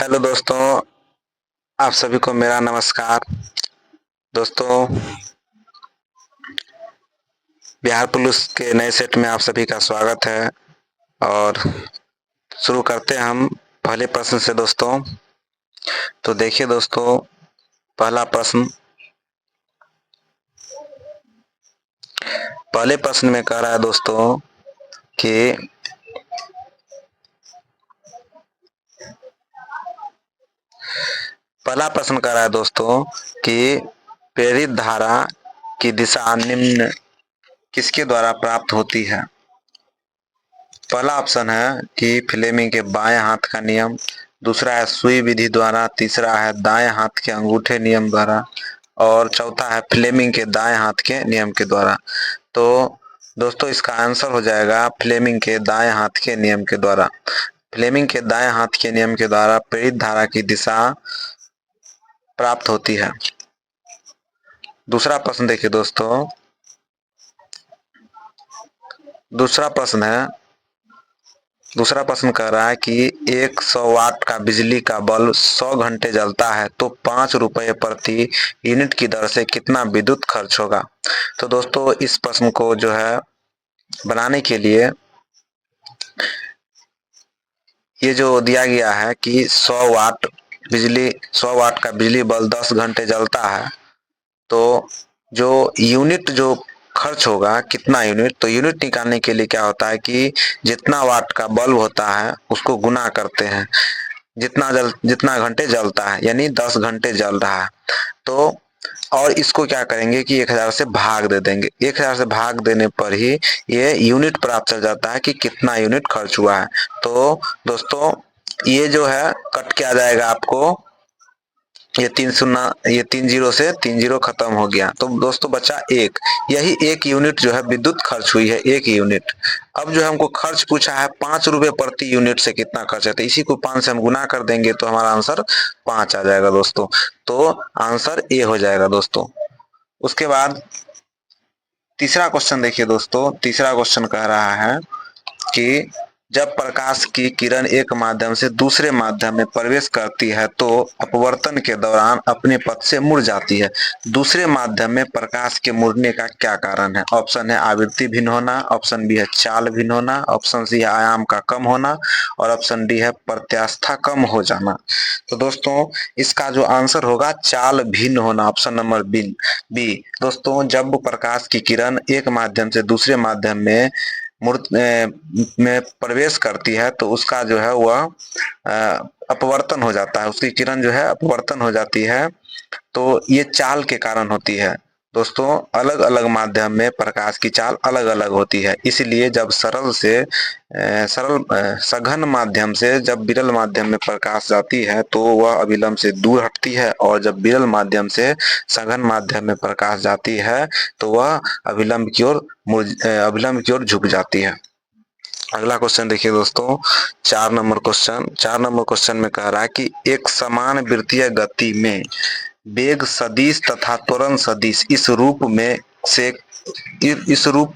Hello दोस्तों, आप सभी को मेरा नमस्कार। दोस्तों, बिहार पुलिस के नए सेट में आप सभी का स्वागत है और शुरू करते हैं हम पहले प्रश्न से दोस्तों। तो देखिए दोस्तों, पहले प्रश्न में कह रहा है दोस्तों कि पहला प्रश्न कह रहा है दोस्तों कि प्रेरित धारा की दिशा निम्न किसके द्वारा प्राप्त होती है। पहला ऑप्शन है कि फ्लेमिंग के बाएं हाथ का नियम, दूसरा है सुई विधि द्वारा, तीसरा है दाएं हाथ के अंगूठे नियम द्वारा और चौथा है फ्लेमिंग के दाएं हाथ के नियम के द्वारा। तो दोस्तों इसका आंसर हो जाएगा फ्लेमिंग के दाएं हाथ के नियम के द्वारा। फ्लेमिंग के दाएं हाथ के नियम के द्वारा प्रेरित धारा की दिशा प्राप्त होती है। दूसरा प्रश्न देखिए दोस्तों, दूसरा प्रश्न कह रहा है कि 100 वाट का बिजली का बल्ब 100 घंटे जलता है तो 5 रुपए प्रति यूनिट की दर से कितना विद्युत खर्च होगा। तो दोस्तों इस प्रश्न को जो है बनाने के लिए ये जो दिया गया है कि 100 वाट का बिजली बल्ब 10 घंटे जलता है तो जो यूनिट जो खर्च होगा कितना यूनिट, तो यूनिट निकालने के लिए क्या होता है कि जितना वाट का बल्ब होता है उसको गुना करते हैं, जितना घंटे जलता है, यानी 10 घंटे जल रहा है तो और इसको क्या करेंगे कि 1000 से भाग दे देंगे। 1000 से भाग देने पर ही ये यूनिट पता चल जाता है कि कितना यूनिट खर्च हुआ है। तो दोस्तों ये जो है कट के आ जाएगा आपको, ये 3 जीरो से 3 जीरो खत्म हो गया तो दोस्तों बचा एक, यही एक यूनिट जो है विद्युत खर्च हुई है, एक यूनिट। अब जो है हमको खर्च पूछा है 5 रुपए प्रति यूनिट से कितना खर्च है, तो इसी को 5 से हम गुना कर देंगे तो हमारा आंसर 5 आ जाएगा दोस्तों। तो आंसर ए हो जाएगा दोस्तों। उसके बाद तीसरा क्वेश्चन देखिए दोस्तों, तीसरा क्वेश्चन कह रहा है कि जब प्रकाश की किरण एक माध्यम से दूसरे माध्यम में प्रवेश करती है तो अपवर्तन के दौरान अपने पथ से मुड़ जाती है। दूसरे माध्यम में प्रकाश के मुड़ने का क्या कारण है। ऑप्शन है आवृत्ति भिन्न होना, ऑप्शन बी है चाल भिन्न होना, ऑप्शन सी है आयाम का कम होना और ऑप्शन डी है प्रत्यास्था कम हो जाना। तो दोस्तों इसका जो आंसर होगा चाल भिन्न होना, ऑप्शन नंबर बी। दोस्तों जब प्रकाश की किरण एक माध्यम से दूसरे माध्यम में में प्रवेश करती है तो उसका जो है वह अपवर्तन हो जाता है, उसकी किरण जो है अपवर्तन हो जाती है। तो ये चाल के कारण होती है दोस्तों, अलग अलग माध्यम में प्रकाश की चाल अलग अलग होती है, इसलिए जब सघन माध्यम से जब विरल माध्यम में प्रकाश जाती है तो वह अविलंब से दूर हटती है और जब विरल माध्यम से सघन माध्यम में प्रकाश जाती है तो वह अविलंब की ओर झुक जाती है। अगला क्वेश्चन देखिए दोस्तों, 4 नंबर क्वेश्चन में कह रहा है कि एक समान वृत्तीय गति में वेग सदिश तथा त्वरण सदिश इस रूप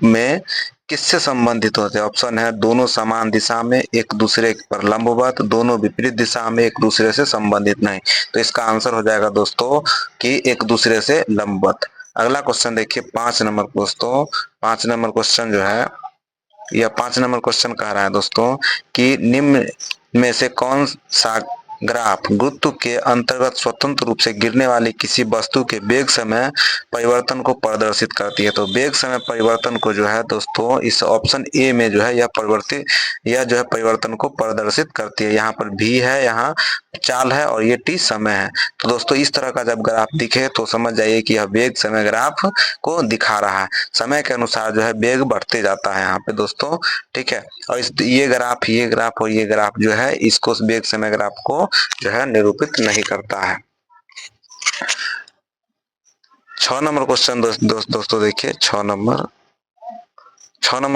में किससे संबंधित होते हैं। ऑप्शन है दोनों समान दिशा में, एक दूसरे पर लंबवत, दोनों विपरीत दिशा में, एक दूसरे से संबंधित नहीं। तो इसका आंसर हो जाएगा दोस्तों कि एक दूसरे से लंबवत। अगला क्वेश्चन देखिए 5 नंबर दोस्तों, 5 नंबर क्वेश्चन जो है यह 5 नंबर क्वेश्चन कह रहा है दोस्तों कि निम्न में से कौन सा ग्राफ गुरुत्व के अंतर्गत स्वतंत्र रूप से गिरने वाली किसी वस्तु के वेग समय परिवर्तन को प्रदर्शित करती है। तो वेग समय परिवर्तन को जो है दोस्तों इस ऑप्शन ए में जो है यह जो है परिवर्तन को प्रदर्शित करती है। यहाँ पर भी है, यहाँ चाल है और ये टी समय है। तो दोस्तों इस तरह का जब ग्राफ दिखे तो समझ जाइए कि यह वेग समय ग्राफ को दिखा रहा है। समय के अनुसार जो है वेग बढ़ते जाता है यहाँ पे दोस्तों, ठीक है। और ये ग्राफ और ये ग्राफ जो है इसको वेग समय ग्राफ को जो है निरूपित नहीं करता है। 6 नंबर क्वेश्चन दोस्तों देखिए, 6 नंबर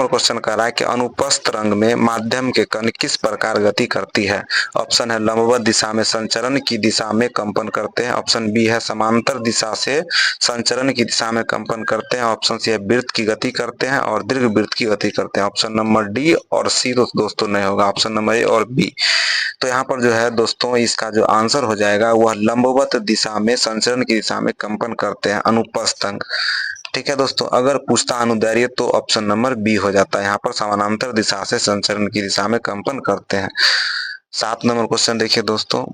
क्वेश्चन कह रहा है कि अनुप्रस्थ रंग में माध्यम के कण किस प्रकार गति करती है। ऑप्शन है लंबवत दिशा में संचरण की दिशा में कंपन करते हैं, ऑप्शन बी है समांतर दिशा से संचरण की दिशा में कंपन करते हैं, ऑप्शन सी है वृत्त की गति करते हैं और दीर्घ वृत्त की गति करते हैं। ऑप्शन नंबर डी और सी दोस्तों नहीं होगा, ऑप्शन नंबर ए और बी। तो यहाँ पर जो है दोस्तों इसका जो आंसर हो जाएगा वह लंबवत दिशा में संचरण की दिशा में कंपन करते हैं, अनुप्रस्थ अंग। ठीक है दोस्तों, अगर पूछता अनुदैर्ध्य तो ऑप्शन नंबर बी हो जाता है। यहाँ पर समानांतर दिशा से संचरण की दिशा में कंपन करते हैं। 7 नंबर क्वेश्चन देखिए दोस्तों।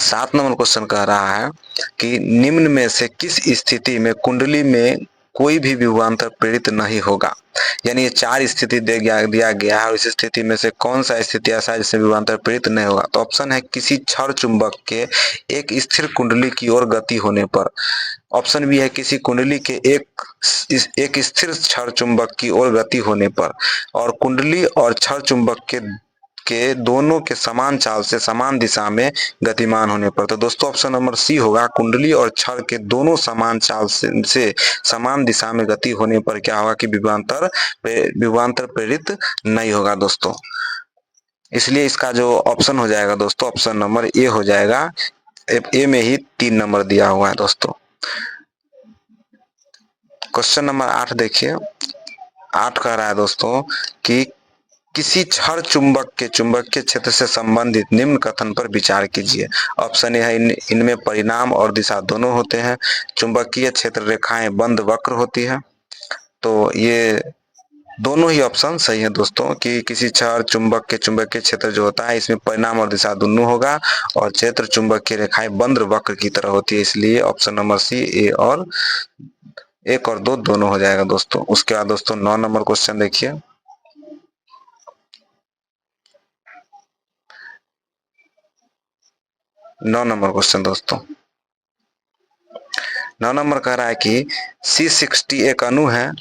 7 नंबर क्वेश्चन कह रहा है कि निम्न में से किस स्थिति में कुंडली में कोई भी विभवांतर प्रेरित नहीं होगा। यानी ये 4 स्थिति दिया गया है और इस स्थिति में से कौन सा स्थिति ऐसा है जिसमें विभवांतर प्रेरित नहीं होगा। तो ऑप्शन है किसी क्षण चुंबक के एक स्थिर कुंडली की ओर गति होने पर। ऑप्शन बी है किसी कुंडली के एक स्थिर क्षण चुंबक की ओर गति होने पर। और कुंडली और क्षण चुंबक के दोनों के समान चाल से समान दिशा में गतिमान होने पर। तो दोस्तों ऑप्शन नंबर सी होगा, कुंडली और क्षण के दोनों समान चाल से समान दिशा में गति होने पर क्या होगा कि विभवांतर प्रेरित नहीं होगा दोस्तों। इसलिए इसका जो ऑप्शन हो जाएगा दोस्तों, ऑप्शन नंबर ए हो जाएगा। ए में ही 3 नंबर दिया हुआ है दोस्तों। क्वेश्चन नंबर 8 देखिए। 8 कह रहा है दोस्तों कि किसी क्षण चुंबक के चुंबकीय क्षेत्र से संबंधित निम्न कथन पर विचार कीजिए। ऑप्शन ए है इनमें परिणाम और दिशा दोनों होते हैं। चुंबकीय क्षेत्र रेखाएं बंद वक्र होती है। तो ये दोनों ही ऑप्शन सही है दोस्तों कि किसी क्षण चुंबक के चुंबकीय क्षेत्र जो होता है इसमें परिणाम और दिशा दोनों होगा और क्षेत्र चुंबकीय रेखाएं बंद वक्र की तरह होती है। इसलिए ऑप्शन नंबर सी ए और 1 और 2 दोनों हो जाएगा दोस्तों। उसके बाद दोस्तों 9 नंबर क्वेश्चन देखिए। 9 नंबर क्वेश्चन दोस्तों। 9 नंबर कह रहा है कि C60 एक अणु है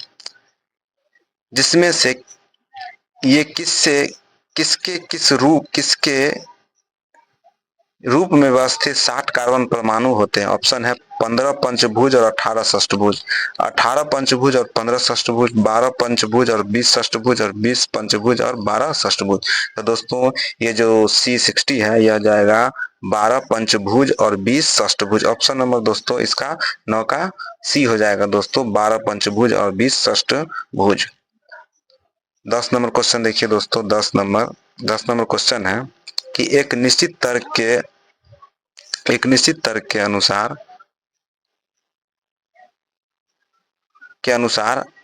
जिसमें से ये किसके रूप में व्यवस्थित 60 कार्बन परमाणु होते हैं। ऑप्शन है 15 पंचभुज और 18 षष्ठभुज। 18 पंचभुज और 15 षष्ठभुज, 12 पंचभुज और 20 षष्ठभुज और 20 पंचभुज और 12 षष्ठभुज। तो दोस्तों ये जो C60 है यह जाएगा 12 पंचभुज और 20 षष्ठभुज। ऑप्शन नंबर दोस्तों इसका 9 का सी हो जाएगा दोस्तों, 12 पंचभुज और 20 षष्ठभुज। 10 नंबर क्वेश्चन देखिए दोस्तों। 10 नंबर क्वेश्चन है कि एक निश्चित तर्क के अनुसार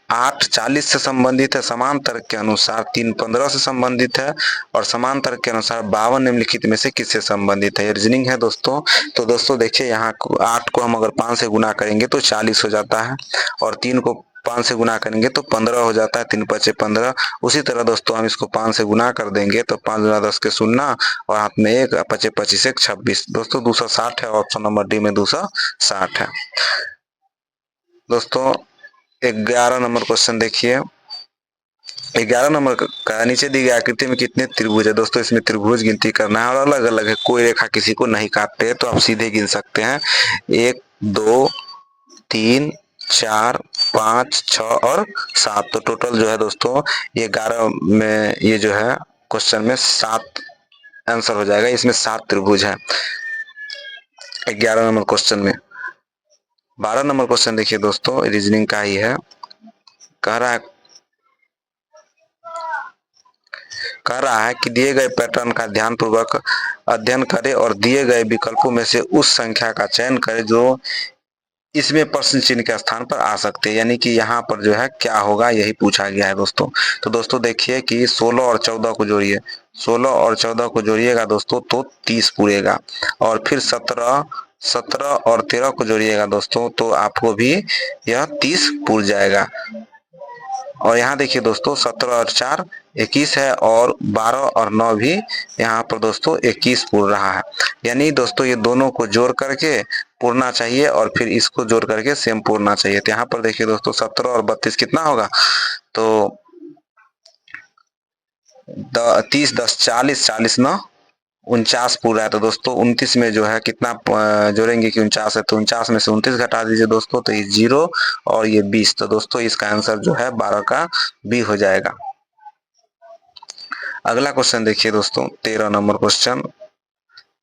8 40 से संबंधित है, समान तर्क के अनुसार 3 15 से संबंधित है और समान तर्क के अनुसार 52 निम्नलिखित में से किससे संबंधित है। ये रीजनिंग है दोस्तों। तो दोस्तों देखिए यहाँ 8 को हम अगर 5 से गुना करेंगे तो 40 हो जाता है और 3 को 5 से गुना करेंगे तो 15 हो जाता है, 3 पचे 15। उसी तरह दोस्तों हम इसको 5 से गुना कर देंगे तो 5 गुना 10 के 0 और हाथ में 1 पचे 25 1 26 दोस्तों 260 है। ऑप्शन नंबर डी में 260 है दोस्तों। 11 नंबर क्वेश्चन देखिए। 11 नंबर का नीचे दी गई आकृति में कितने त्रिभुज है दोस्तों। इसमें त्रिभुज गिनती करना है और अलग अलग है, कोई रेखा किसी को नहीं काटते है तो आप सीधे गिन सकते हैं। 1 2 3 4 5 6 और 7। तो टोटल जो है दोस्तों ये 11 में ये जो है क्वेश्चन में 7 आंसर हो जाएगा। इसमें 7 त्रिभुज है 11 नंबर क्वेश्चन में। 12 नंबर क्वेश्चन देखिए दोस्तों, रीजनिंग का ही है। कह रहा है कि दिए गए पैटर्न का ध्यानपूर्वक अध्ययन करें और दिए गए विकल्पों में से उस संख्या का चयन करें जो इसमें प्रश्न चिन्ह के स्थान पर आ सकते हैं। यानी कि यहाँ पर जो है क्या होगा यही पूछा गया है दोस्तों। तो दोस्तों देखिए कि 16 और 14 को जोड़िए, 16 और 14 को जोड़िएगा दोस्तों तो 30 पूरेगा और फिर 17 और 13 को जोड़िएगा दोस्तों तो आपको भी यह 30 पूर जाएगा। और यहाँ देखिए दोस्तों 17 और 4 21 है और 12 और 9 भी यहाँ पर दोस्तों 21 पूर रहा है। यानी दोस्तों ये दोनों को जोड़ करके पूरना चाहिए और फिर इसको जोड़ करके सेम पूरना चाहिए। तो यहाँ पर देखिए दोस्तों 17 और 32 कितना होगा तो 30 10 40 40 9 49 पूरा है। तो दोस्तों 29 में जो है कितना जोड़ेंगे कि 49 है तो 49 में से 29 घटा दीजिए दोस्तों तो ये 0 और ये 20। तो दोस्तों इसका आंसर जो है 12 का बी हो जाएगा। अगला क्वेश्चन देखिए दोस्तों 13 नंबर क्वेश्चन।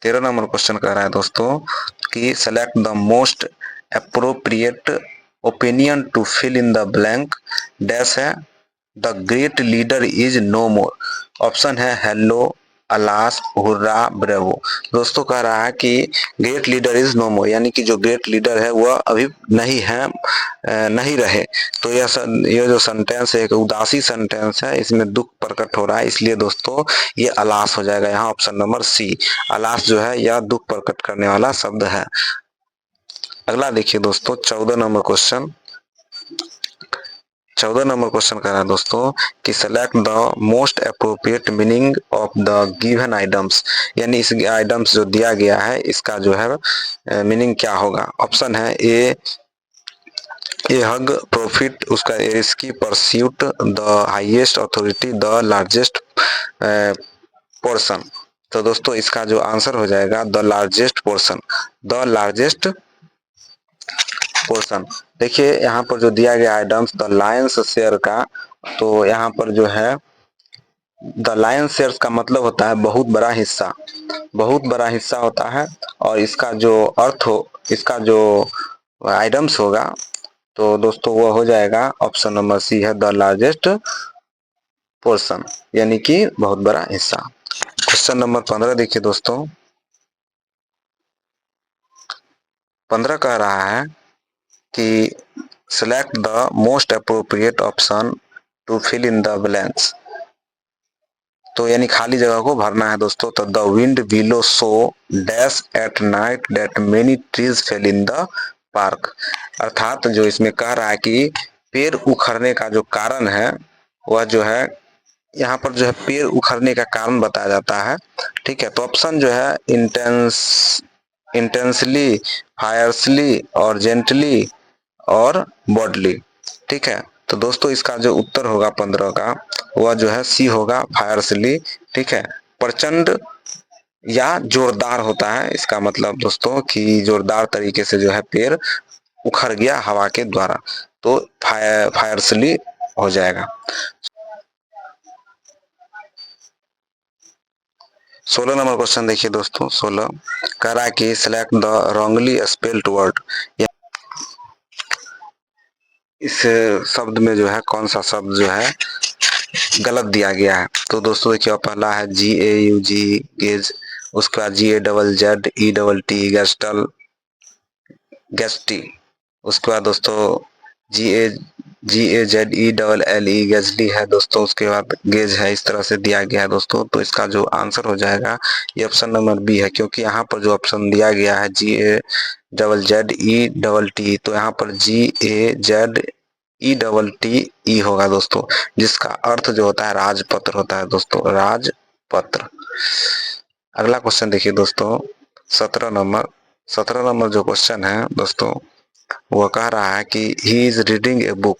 13 नंबर क्वेश्चन कह रहा है दोस्तों कि select the most appropriate opinion to fill in the blank dash है the great leader is no more. Option है हेलो, अलास, हुर्रा, ब्रेवो। दोस्तों कह रहा है कि great leader is no more, यानी कि जो ग्रेट लीडर है वह अभी नहीं है, नहीं रहे। तो यह जो सेंटेंस है एक उदासी सेंटेंस है, इसमें दुख प्रकट हो रहा है, इसलिए दोस्तों ये अलास हो जाएगा यहाँ ऑप्शन नंबर सी। अलास जो है यह दुख प्रकट करने वाला शब्द है। अगला देखिए दोस्तों 14 नंबर क्वेश्चन। 14 नंबर क्वेश्चन कह रहा है दोस्तों कि select the most appropriate meaning of the given items, यानी इस आइटम्स जो दिया गया है इसका जो है मीनिंग क्या होगा। ऑप्शन है ए हग, प्रॉफिट, उसका risky, pursuit, the highest authority, the largest portion. तो दोस्तों इसका जो आंसर हो जाएगा the largest portion, the largest portion. देखिए यहाँ पर जो दिया गया आइटम्स द लायंस शेयर का, तो यहाँ पर जो है द लायंस शेयर का मतलब होता है बहुत बड़ा हिस्सा, बहुत बड़ा हिस्सा होता है। और इसका जो अर्थ हो, इसका जो आइटम्स होगा तो दोस्तों वो हो जाएगा ऑप्शन नंबर सी है द लार्जेस्ट पोर्शन, यानी कि बहुत बड़ा हिस्सा। क्वेश्चन नंबर 15 देखिए दोस्तों। 15 कह रहा है कि select the most appropriate option to fill in the blanks। तो यानी खाली जगह को भरना है दोस्तों। तो the wind below so dash at night that many trees fail in the park. अर्थात जो इसमें कह रहा है कि पेड़ उखड़ने का जो कारण है वह जो है, यहाँ पर जो है पेड़ उखड़ने का कारण बताया जाता है। ठीक है, तो ऑप्शन जो है इंटेंसली, फायरसली और जेंटली और बॉडली। ठीक है, तो दोस्तों इसका जो उत्तर होगा 15 का वह जो है सी होगा फायरसली। ठीक है, प्रचंड या जोरदार होता है इसका मतलब दोस्तों कि जोरदार तरीके से जो है पेड़ उखड़ गया हवा के द्वारा, तो फायरसली हो जाएगा। 16 नंबर क्वेश्चन देखिए दोस्तों। 16 कह रहा है कि select the wrongly spelled word, इस शब्द में जो है कौन सा शब्द जो है गलत दिया गया है। तो दोस्तों देखिए पहला है GAUG गेज, उसके बाद GAZZEDET गेस्टल, गेस्टी, उसके बाद दोस्तों GAZELLE गेजली है दोस्तों, उसके बाद गेज है। इस तरह से दिया गया है दोस्तों। तो इसका जो आंसर हो जाएगा ये ऑप्शन नंबर बी है, क्योंकि यहाँ पर जो ऑप्शन दिया गया है GAZZEDET, तो यहाँ पर GAZEDE होगा दोस्तों, जिसका अर्थ जो होता है राजपत्र होता है दोस्तों, राजपत्र। अगला क्वेश्चन देखिए दोस्तों 17 नंबर। 17 नंबर जो क्वेश्चन है दोस्तों वो कह रहा है कि he is reading a book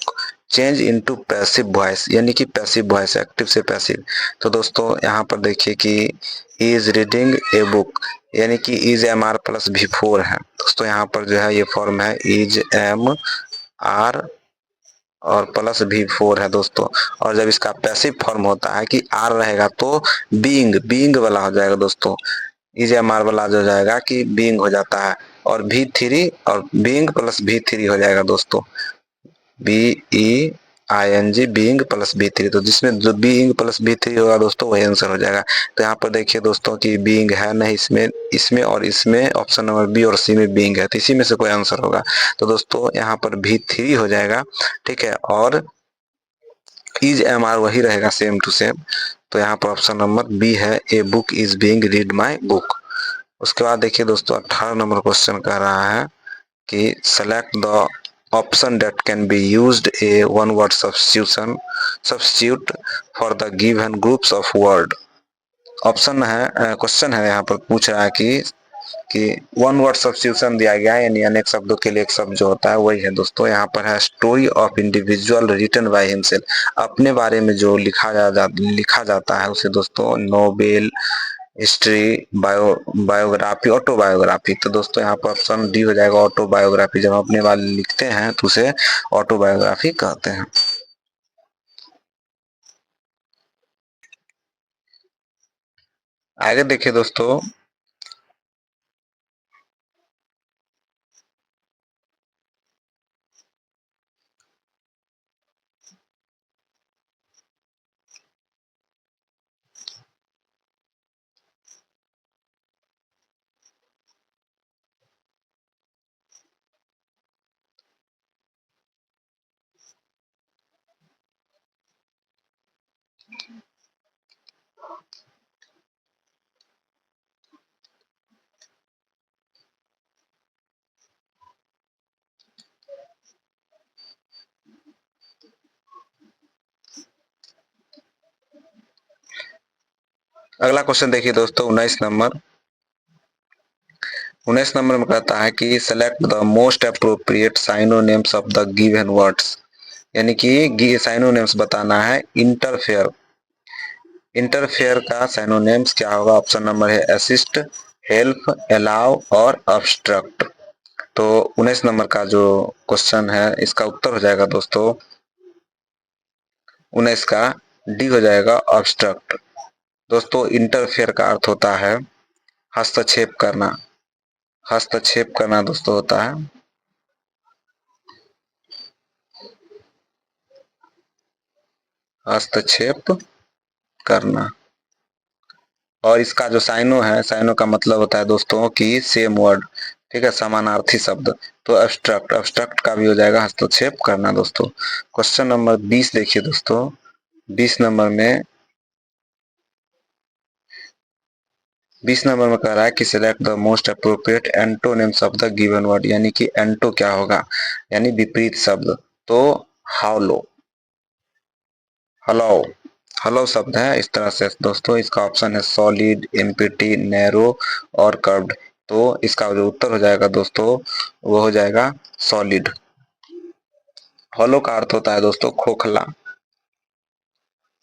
change into passive voice, यानी कि पैसिव वॉइस एक्टिव से पैसिव। तो दोस्तों यहाँ पर देखिए कि he is reading a book, यानी कि is M R plus V4 है दोस्तों। यहाँ पर जो है ये फॉर्म है इज एम आर और प्लस V4 है दोस्तों। और जब इसका पैसिव फॉर्म होता है कि आर रहेगा तो बीइंग, बीइंग वाला हो जाएगा दोस्तों। इज एम आर वाला जो जाएगा कि बीइंग हो जाता है, और V3 और बीइंग प्लस V3 हो जाएगा दोस्तों, BEING बीइंग प्लस V3। तो जिसमें जो बीइंग प्लस V3 होगा दोस्तों वही आंसर हो जाएगा। तो यहाँ पर देखिए दोस्तों कि बीइंग है नहीं इसमें, इसमें और इसमें ऑप्शन नंबर बी और सी में बीइंग है, तो इसी में से कोई आंसर होगा। तो दोस्तों यहाँ पर V3 हो जाएगा। ठीक है, और इज एम आर वही रहेगा सेम टू सेम। तो यहाँ पर ऑप्शन नंबर बी है a book is being read my book. उसके बाद देखिए दोस्तों 18 नंबर क्वेश्चन कह रहा है कि select the option that can be used A one word substitute for the given groups of word. Option है, क्वेश्चन है यहाँ पर पूछ रहा है कि वन वर्ड सब्स्टिट्यूशन दिया गया है, यानी अनेक शब्दों के लिए एक शब्द जो होता है वही है दोस्तों। यहाँ पर है story of individual written by himself, अपने बारे में जो लिखा जाता है उसे दोस्तों नोवेल, हिस्ट्री, बायोग्राफी, ऑटोबायोग्राफी। तो दोस्तों यहाँ पर ऑप्शन डी हो जाएगा ऑटोबायोग्राफी। जब अपने बारे में लिखते हैं तो उसे ऑटोबायोग्राफी कहते हैं। आगे देखिए दोस्तों अगला क्वेश्चन देखिए दोस्तों 19 नंबर। 19 नंबर में कहता है कि select the most appropriate synonyms of the given words, यानी कि साइनोनेम्स बताना है। इंटरफेयर, इंटरफेयर का साइनोनेम्स क्या होगा? ऑप्शन नंबर है असिस्ट, हेल्प, अलाउ और ऑब्स्ट्रक्ट। तो 19 नंबर का जो क्वेश्चन है इसका उत्तर हो जाएगा दोस्तों 19 का डी हो जाएगा ऑब्स्ट्रक्ट। दोस्तों इंटरफेयर का अर्थ होता है हस्तक्षेप करना, हस्तक्षेप करना दोस्तों होता है। हस्तक्षेप करना। और इसका जो साइनो है, साइनो का मतलब होता है दोस्तों कि सेम वर्ड, ठीक है, समानार्थी शब्द। तो एब्स्ट्रक्ट, एब्स्ट्रक्ट का भी हो जाएगा हस्तक्षेप करना दोस्तों। क्वेश्चन नंबर 20 देखिए दोस्तों। 20 नंबर में 20 नंबर में कह रहा है कि select the most appropriate antonyms of the given word, यानी कि एंटो क्या होगा? यानी विपरीत शब्द। तो हाउलो, हलो, हलो शब्द है इस तरह से दोस्तों। इसका ऑप्शन है सॉलिड, एम्प्टी, नैरो और कर्व्ड। तो इसका जो उत्तर हो जाएगा दोस्तों वो हो जाएगा सॉलिड। हॉलो का अर्थ होता है दोस्तों खोखला,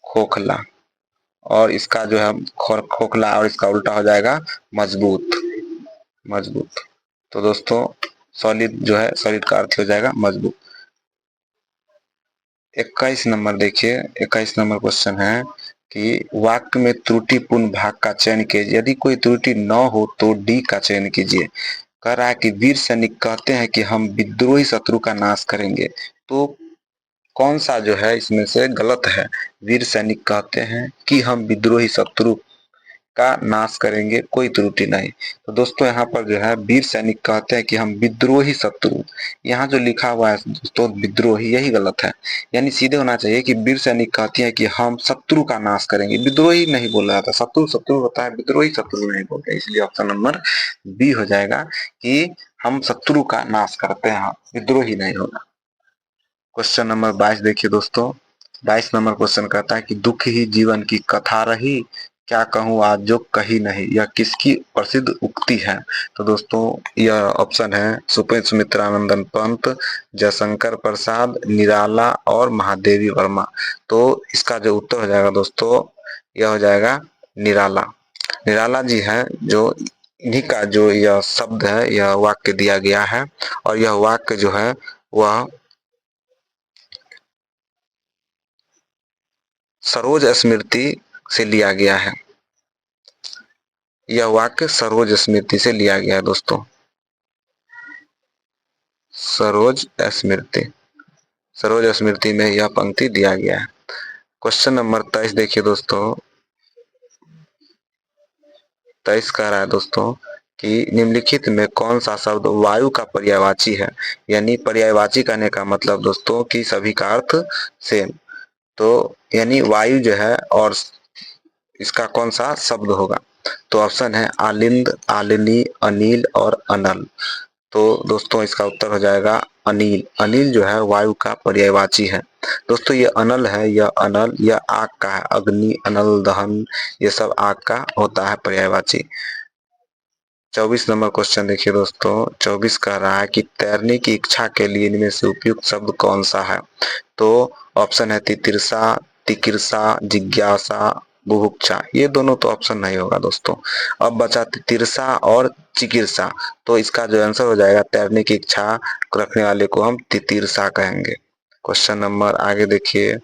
खोखला। और इसका जो है खोखला, और इसका उल्टा हो जाएगा मजबूत, मजबूत। तो दोस्तों सॉलिड जो है, सॉलिड का अर्थ हो जाएगा मजबूत। 21 नंबर देखिए। 21 नंबर क्वेश्चन है कि वाक्य में त्रुटिपूर्ण भाग का चयन कीजिए, यदि कोई त्रुटि न हो तो डी का चयन कीजिए। कह रहा है कि वीर सैनिक कहते हैं कि हम विद्रोही शत्रु का नाश करेंगे। तो कौन सा जो है इसमें से गलत है? वीर सैनिक कहते हैं कि हम विद्रोही शत्रु का नाश करेंगे, कोई त्रुटि नहीं। तो दोस्तों यहाँ पर जो है वीर सैनिक कहते हैं कि हम विद्रोही शत्रु, यहाँ जो लिखा हुआ है दोस्तों विद्रोही, यही गलत है। यानी सीधे होना चाहिए कि वीर सैनिक कहती है कि हम शत्रु का नाश करेंगे, विद्रोही नहीं बोल रहा था। शत्रु शत्रु होता है, विद्रोही शत्रु नहीं बोलते। इसलिए ऑप्शन नंबर बी हो जाएगा कि हम शत्रु का नाश करते हैं, विद्रोही नहीं होगा। क्वेश्चन नंबर 22 देखिए दोस्तों। 22 नंबर क्वेश्चन कहता है कि दुख ही जीवन की कथा रही, क्या कहूँ आज जो कही नहीं, यह किसकी प्रसिद्ध उक्ति है? तो दोस्तों यह ऑप्शन है सुमित्रानंदन पंत, जयशंकर प्रसाद, निराला और महादेवी वर्मा। तो इसका जो उत्तर हो जाएगा दोस्तों यह हो जाएगा निराला। निराला जी है जो, इन्हीं का जो यह शब्द है, यह वाक्य दिया गया है। और यह वाक्य जो है वह सरोज स्मृति से लिया गया है। यह वाक्य सरोज स्मृति से लिया गया है दोस्तों, सरोज स्मृति, सरोज स्मृति में यह पंक्ति दिया गया है। क्वेश्चन नंबर 23 देखिए दोस्तों। 23 कह रहा है दोस्तों कि निम्नलिखित में कौन सा शब्द वायु का पर्यायवाची है? यानी पर्यायवाची कहने का मतलब दोस्तों कि सभी का अर्थ सेम। तो यानी वायु जो है और इसका कौन सा शब्द होगा? तो ऑप्शन है आलिंद, आलिनी, अनिल और अनल। तो दोस्तों इसका उत्तर हो जाएगा अनिल। अनिल जो है वायु का पर्यायवाची है दोस्तों। ये अनल है, यह अनल, यह आग का है, अग्नि, अनल, दहन, ये सब आग का होता है पर्यायवाची। 24 नंबर क्वेश्चन देखिए दोस्तों। 24 कह रहा है कि तैरने की इच्छा के लिए इनमें से उपयुक्त शब्द कौन सा है? तो ऑप्शन है तितिरसा, तिकिरसा, जिज्ञासा, बुभुक्षा। ये दोनों तो ऑप्शन नहीं होगा दोस्तों। अब बचा तितिरसा और चिकित्सा। तो इसका जो आंसर हो जाएगा तैरने की इच्छा रखने वाले को हम तितिरसा कहेंगे। क्वेश्चन नंबर आगे देखिए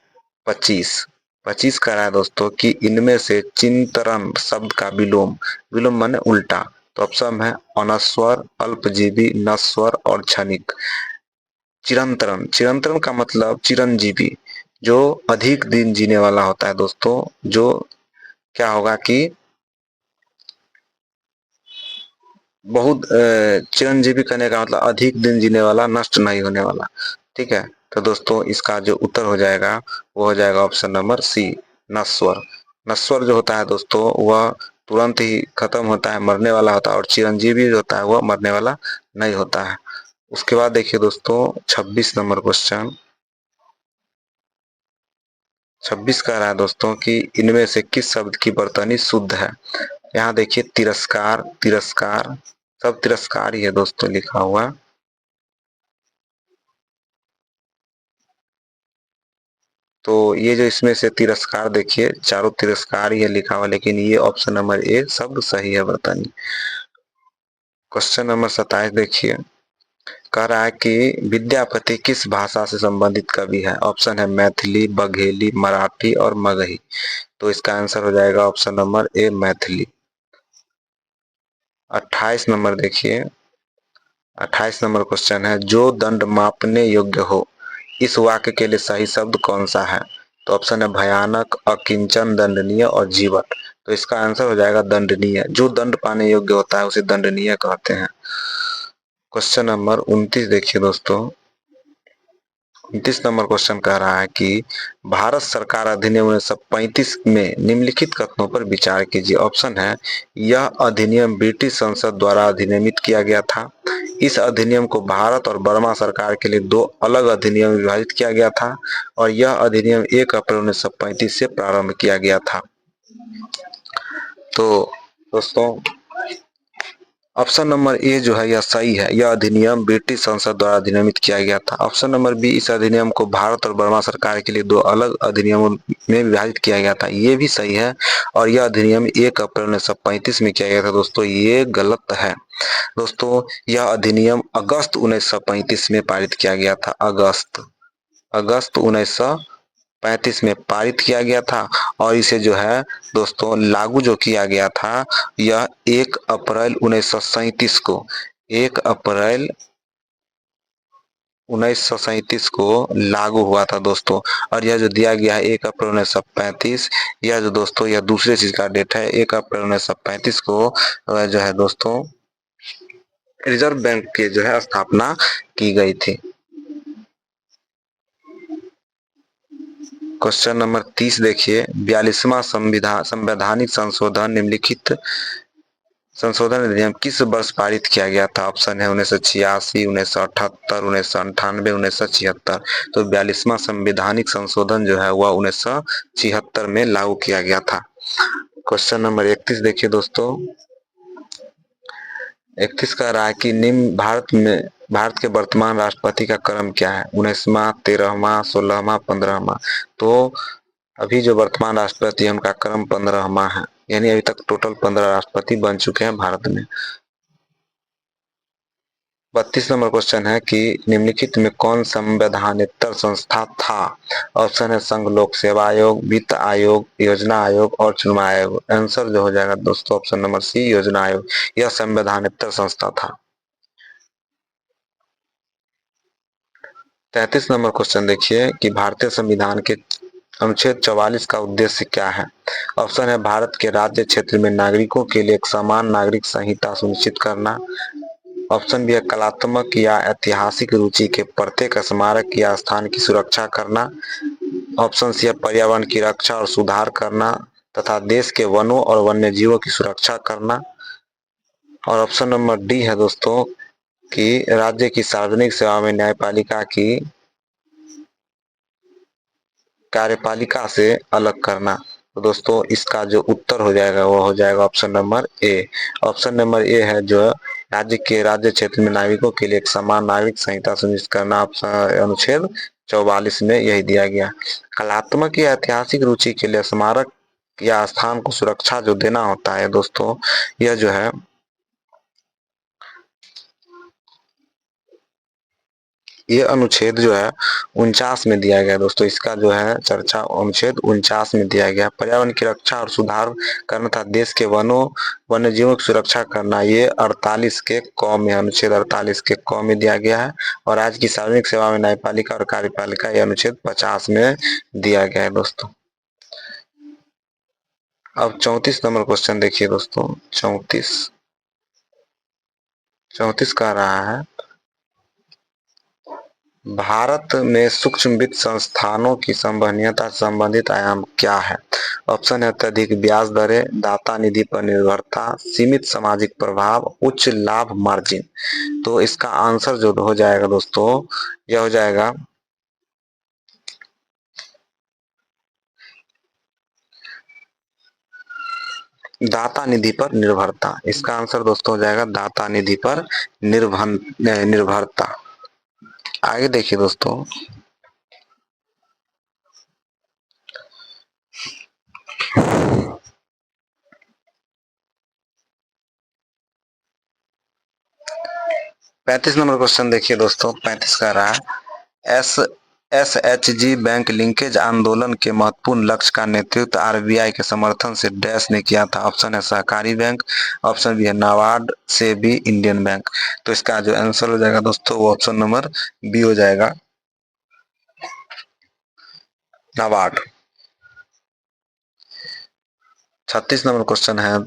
25। 25 कह रहा है दोस्तों कि इनमें से चिंतरन शब्द का विलोम, विलोम माने उल्टा। तो ऑप्शन है अनस्वर, अल्पजीवी, नस्वर और क्षणिक। चिरंतरन, चिरंतरन का मतलब चिरंजीवी, जो अधिक दिन जीने वाला होता है दोस्तों। जो क्या होगा कि बहुत चिरंजीवी करने का मतलब अधिक दिन जीने वाला, नष्ट नहीं होने वाला, ठीक है। तो दोस्तों इसका जो उत्तर हो जाएगा वो हो जाएगा ऑप्शन नंबर सी, नस्वर। नस्वर जो होता है दोस्तों वह तुरंत ही खत्म होता है, मरने वाला होता है। और चिरंजीवी जो होता है वह मरने वाला नहीं होता है। उसके बाद देखिए दोस्तों 26 नंबर क्वेश्चन। 26 कह रहा है दोस्तों कि इनमें से किस शब्द की वर्तनी शुद्ध है। यहाँ देखिए तिरस्कार, तिरस्कार, सब तिरस्कार ही है दोस्तों लिखा हुआ। तो ये जो इसमें से तिरस्कार देखिए चारों तिरस्कार ही है लिखा हुआ, लेकिन ये ऑप्शन नंबर ए शब्द सही है वर्तनी। क्वेश्चन नंबर 27 देखिए, कह रहा है कि विद्यापति किस भाषा से संबंधित कवि है। ऑप्शन है मैथिली, बघेली, मराठी और मगही। तो इसका आंसर हो जाएगा option number A Maithili. 28 number देखिए, 28 नंबर क्वेश्चन है, जो दंड मापने योग्य हो, इस वाक्य के लिए सही शब्द कौन सा है। तो ऑप्शन है भयानक, अकिंचन, दंडनीय और जीवट। तो इसका आंसर हो जाएगा दंडनीय। जो दंड पाने योग्य होता है उसे दंडनीय कहते हैं। क्वेश्चन नंबर 29 देखिए दोस्तों, 29 नंबर क्वेश्चन कह रहा है कि भारत सरकार अधिनियम 1935 में निम्नलिखित कथनों पर विचार कीजिए। ऑप्शन है यह अधिनियम ब्रिटिश संसद द्वारा अधिनियमित किया गया था, इस अधिनियम को भारत और बर्मा सरकार के लिए दो अलग अधिनियम विभाजित किया गया था, और यह अधिनियम 1 अप्रैल 1935 से प्रारंभ किया गया था। तो दोस्तों ऑप्शन नंबर ए जो है यह सही है, यह अधिनियम ब्रिटिश संसद द्वारा अधिनियमित किया गया था। ऑप्शन नंबर बी, इस अधिनियम को भारत और बर्मा सरकार के लिए दो अलग अधिनियमों में विभाजित किया गया था, ये भी सही है, और यह अधिनियम 1 अप्रैल 1935 में किया गया था। दोस्तों ये गलत है। दोस्तों यह अधिनियम अगस्त 1935 में पारित किया गया था। अगस्त 1935 में पारित किया गया था, और इसे जो है दोस्तों लागू जो किया गया था यह 1 अप्रैल 1937 को, 1 अप्रैल 1937 को लागू हुआ था दोस्तों। और यह जो दिया गया है 1 अप्रैल 1935, यह जो दोस्तों यह दूसरे चीज का डेट है। 1 अप्रैल 1935 को जो है दोस्तों रिजर्व बैंक की जो है स्थापना की गई थी। क्वेश्चन नंबर 30 देखिए, 42वां संवैधानिक संशोधन निम्नलिखित संशोधन अधिनियम किस वर्ष पारित किया गया था। ऑप्शन है 1986, 1978, 1998, 1976। तो 42वां संवैधानिक संशोधन जो है वह 1976 में लागू किया गया था। क्वेश्चन नंबर 31 देखिए दोस्तों, 31 कह रहा है कि निम्न भारत के वर्तमान राष्ट्रपति का क्रम क्या है। 19वां, 13वां, 16वां, 15वां। तो अभी जो वर्तमान राष्ट्रपति है उनका क्रम 15वां है, यानी अभी तक टोटल 15 राष्ट्रपति बन चुके हैं भारत में। 32 नंबर क्वेश्चन है कि निम्नलिखित में कौन संवैधानिक संस्था था। ऑप्शन है संघ लोक सेवा आयोग, वित्त आयोग, योजना आयोग और चुनाव आयोग। आंसर जो हो जाएगा दोस्तों ऑप्शन नंबर सी, योजना आयोग। यह संवैधानिक संस्था था। 33 नंबर क्वेश्चन देखिए कि भारतीय संविधान के अनुच्छेद 44 का उद्देश्य क्या है। ऑप्शन है भारत के राज्य क्षेत्र में नागरिकों के लिए एक समान नागरिक संहिता सुनिश्चित करना। ऑप्शन बी है कलात्मक या ऐतिहासिक रुचि के प्रत्येक स्मारक या स्थान की सुरक्षा करना। ऑप्शन सी है पर्यावरण की रक्षा और सुधार करना तथा देश के वनों और वन्य जीवों की सुरक्षा करना। और ऑप्शन नंबर डी है दोस्तों कि राज्य की सार्वजनिक सेवा में न्यायपालिका की कार्यपालिका से अलग करना। तो दोस्तों इसका जो उत्तर हो जाएगा वो हो जाएगा option number A. Option number A है जो राज्य क्षेत्र में नागरिकों के लिए एक समान नागरिक संहिता सुनिश्चित करना। अनुच्छेद 44 में यही दिया गया। कलात्मक या ऐतिहासिक रुचि के लिए स्मारक या स्थान को सुरक्षा जो देना होता है दोस्तों, यह जो है ये अनुच्छेद जो है 49 में दिया गया दोस्तों। इसका जो है चर्चा अनुच्छेद 49 में दिया गया। पर्यावरण की रक्षा और सुधार करना था, देश के वन्य जीवों की सुरक्षा करना, ये 48 के क में, अनुच्छेद 48 के क में दिया गया है। और आज की सार्वजनिक सेवा में न्यायपालिका और कार्यपालिका ये अनुच्छेद 50 में दिया गया है दोस्तों। अब 34 नंबर क्वेश्चन देखिए दोस्तों, 34 कह रहा है भारत में सूक्ष्म वित्त संस्थानों की संवहनीयता से संबंधित आयाम क्या है। ऑप्शन है अत्यधिक ब्याज दरें, दाता निधि पर निर्भरता, सीमित सामाजिक प्रभाव, उच्च लाभ मार्जिन। तो इसका आंसर जो हो जाएगा दोस्तों यह हो जाएगा दाता निधि पर निर्भरता, इसका आंसर दोस्तों हो जाएगा दाता निधि पर निर्भरता। आगे देखिए दोस्तों, पैंतीस नंबर क्वेश्चन देखिए दोस्तों, 35 का रहा है एस SHG बैंक लिंकेज आंदोलन के महत्वपूर्ण लक्ष्य का नेतृत्व RBI के समर्थन से डैश ने किया था। ऑप्शन है सहकारी बैंक, ऑप्शन बी है नाबार्ड, से बी इंडियन बैंक। तो इसका जो आंसर हो जाएगा दोस्तों वो ऑप्शन नंबर बी हो जाएगा, नाबार्ड। 36 नंबर क्वेश्चन है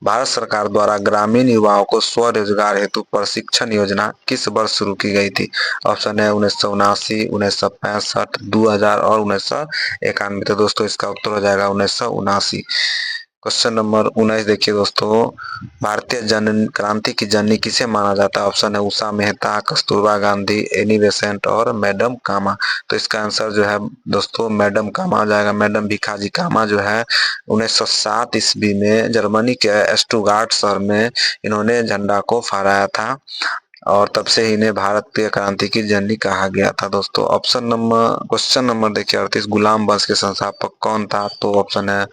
भारत सरकार द्वारा ग्रामीण युवाओं को स्वरोजगार हेतु प्रशिक्षण योजना किस वर्ष शुरू की गई थी। ऑप्शन है 1979, 1965, 2000 और 1991। तो दोस्तों इसका उत्तर हो जाएगा 1979। क्वेश्चन नंबर 19 देखिए दोस्तों, भारतीय जन क्रांति की जननी किसे माना जाता है। ऑप्शन है उषा मेहता, कस्तूरबा गांधी, एनी बेसेंट और मैडम कामा। तो इसका आंसर जो है दोस्तों मैडम कामा आ जाएगा। मैडम भिखाजी कामा जो है 1907 ईस्वी में जर्मनी के स्टुटगार्ट शहर में इन्होंने झंडा को फहराया था और तब से इन्हें भारतीय क्रांति की जननी कहा गया था दोस्तों। क्वेश्चन नंबर देखिए 38, गुलाम वंश के संस्थापक कौन था। तो ऑप्शन है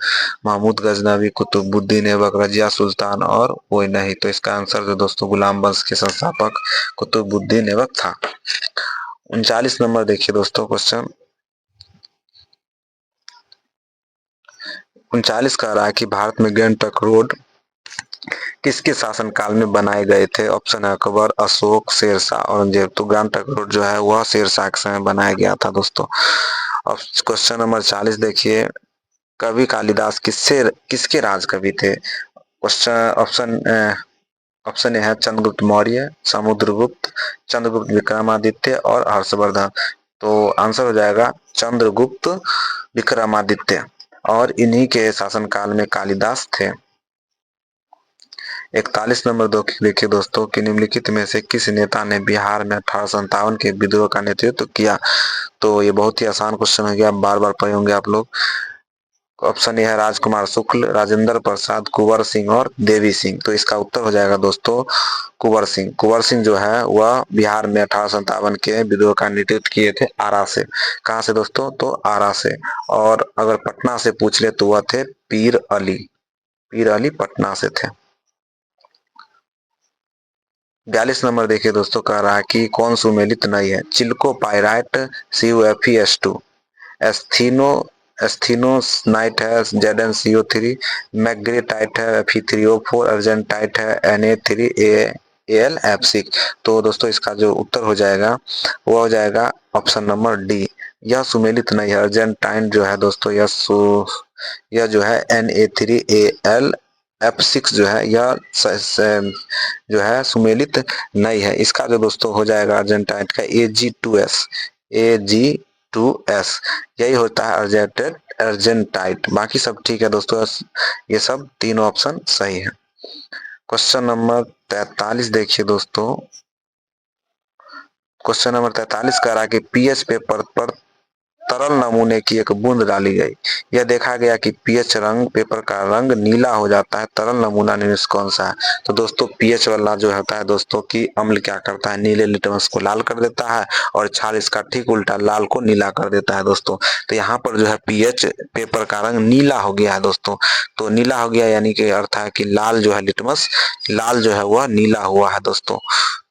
महमूद गजनवी, कुतुबुद्दीन ऐबक, रजिया सुल्तान और कोई नहीं। तो इसका आंसर जो दोस्तों गुलाम वंश के संस्थापक कुतुबुद्दीन ऐबक था। 39 नंबर देखिए दोस्तों क्वेश्चन, 39 कह रहा है कि भारत में ग्रैंड ट्रंक रोड किसके शासनकाल में बनाए गए थे। ऑप्शन है अकबर, अशोक, शेरशाह, औरंगजेब। तो ग्रैंड ट्रंक रोड जो है वह शेरशाह के समय बनाया गया था दोस्तों। अब क्वेश्चन नंबर 40 देखिए, कवि कालिदास किसके राज कवि थे। क्वेश्चन ऑप्शन ए है चंद्रगुप्त मौर्य, समुद्रगुप्त, चंद्रगुप्त विक्रमादित्य और हर्षवर्धन। तो आंसर हो जाएगा चंद्रगुप्त विक्रमादित्य और इन्हीं के शासनकाल में कालिदास थे। 41 नंबर देखिए दोस्तों कि निम्नलिखित में से किस नेता ने बिहार में 1857 के विद्रोह का नेतृत्व किया। तो ये बहुत ही आसान क्वेश्चन हो गया, बार बार पढ़े होंगे आप लोग। ऑप्शन ए है राजकुमार शुक्ल, राजेंद्र प्रसाद, कुंवर सिंह और देवी सिंह। तो इसका उत्तर हो जाएगा दोस्तों कुंवर सिंह। कुंवर सिंह जो है वह बिहार में 1857 के विद्रोह का नेतृत्व किए थे आरा से। कहाँ से दोस्तों, तो आरा से। और अगर पटना से पूछ ले तो वह थे पीर अली, पीर अली पटना से थे। 42 नंबर देखिए दोस्तों, कह रहा है कि कौन सुमेलित नहीं है। चिल्कोपाइराइट, CuFeS2, एस्थीनो एस्थीनोनाइट है ZnCO3, मैग्नेटाइट है Fe3O4, अर्जेंटाइट है Na3AlF6। तो दोस्तों इसका जो उत्तर हो जाएगा वो हो जाएगा ऑप्शन नंबर डी, यह सुमेलित नहीं है। अर्जेंटाइन जो है दोस्तों यह जो है Na3AlF6 जो है यह जो है सुमेलित नहीं है। इसका जो दोस्तों हो जाएगा अर्जेंटाइन का Ag2S यही होता है अर्जेंटाइट। बाकी सब ठीक है दोस्तों, ये सब तीनों ऑप्शन सही है। क्वेश्चन नंबर 43 देखिए दोस्तों, क्वेश्चन नंबर 43 कह रहा है कि पीएच पेपर पर तरल नमूने की एक बूंद डाली गई, यह देखा गया कि पीएच रंग पेपर का रंग नीला हो जाता है, तरल नमूना निम्नलिखित कौन सा है। तो दोस्तों पीएच वाला जो होता है दोस्तों कि अम्ल क्या करता है, नीले लिटमस को लाल कर देता है और क्षार इसका ठीक उल्टा लाल को नीला कर देता है दोस्तों। तो यहाँ पर जो है पीएच पेपर का रंग नीला हो गया है दोस्तों। तो नीला हो गया यानी कि अर्थ है कि लाल जो है लिटमस लाल जो है वह नीला हुआ है दोस्तों।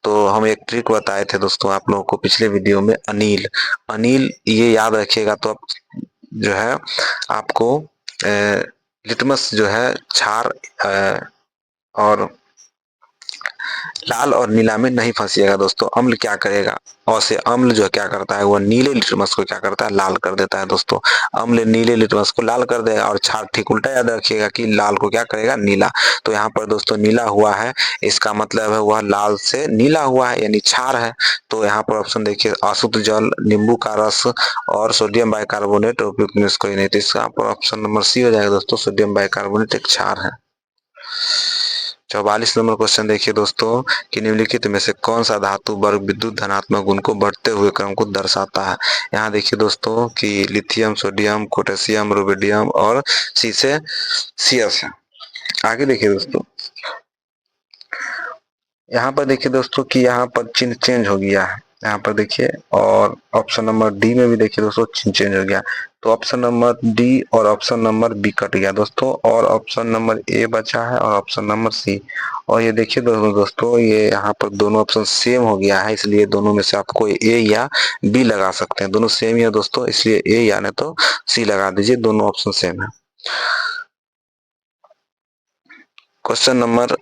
तो हम एक ट्रिक बताए थे दोस्तों आप लोगों को पिछले वीडियो में, अनिल अनिल ये याद रखिएगा तो जो है आपको लिटमस जो है क्षार और लाल और नीला में नहीं फंसिएगा दोस्तों। अम्ल क्या करेगा, और से अम्ल जो क्या करता है वह नीले लिटमस को क्या करता है, लाल कर देता है दोस्तों। अम्ल नीले लिटमस को लाल कर देगा और क्षार ठीक उल्टा याद रखिएगा कि लाल को क्या करेगा, नीला। तो यहाँ पर दोस्तों नीला हुआ है, इसका मतलब है वह लाल से नीला हुआ है यानी क्षार है। तो यहाँ पर ऑप्शन देखिए अशुद्ध जल, नींबू का रस और सोडियम बाइकार्बोनेट उपयुक्त में कोई नहीं। तो इसका ऑप्शन नंबर सी हो जाएगा दोस्तों, सोडियम बाइकार्बोनेट एक क्षार है। 44 नंबर क्वेश्चन देखिए दोस्तों कि निम्नलिखित में से कौन सा धातु वर्ग विद्युत धनात्मक गुण को बढ़ते हुए क्रम को दर्शाता है। यहाँ देखिए दोस्तों कि लिथियम, सोडियम, पोटेशियम, रुबिडियम और सी से CS है। आगे देखिए दोस्तों, यहाँ पर देखिए दोस्तों कि यहाँ पर चिन्ह चेंज हो गया है, यहाँ पर देखिए, और ऑप्शन नंबर डी में भी देखिए दोस्तों चिन्ह चेंज हो गया। तो ऑप्शन नंबर डी और ऑप्शन नंबर बी कट गया दोस्तों, और ऑप्शन नंबर ए बचा है और ऑप्शन नंबर सी। और ये देखिए दोस्तों ये यहाँ पर दोनों ऑप्शन सेम हो गया है, इसलिए दोनों में से आप कोई ए या बी लगा सकते हैं। दोनों सेम ही है दोस्तों, इसलिए ए या नहीं तो सी लगा दीजिए, दोनों ऑप्शन सेम है। क्वेश्चन नंबर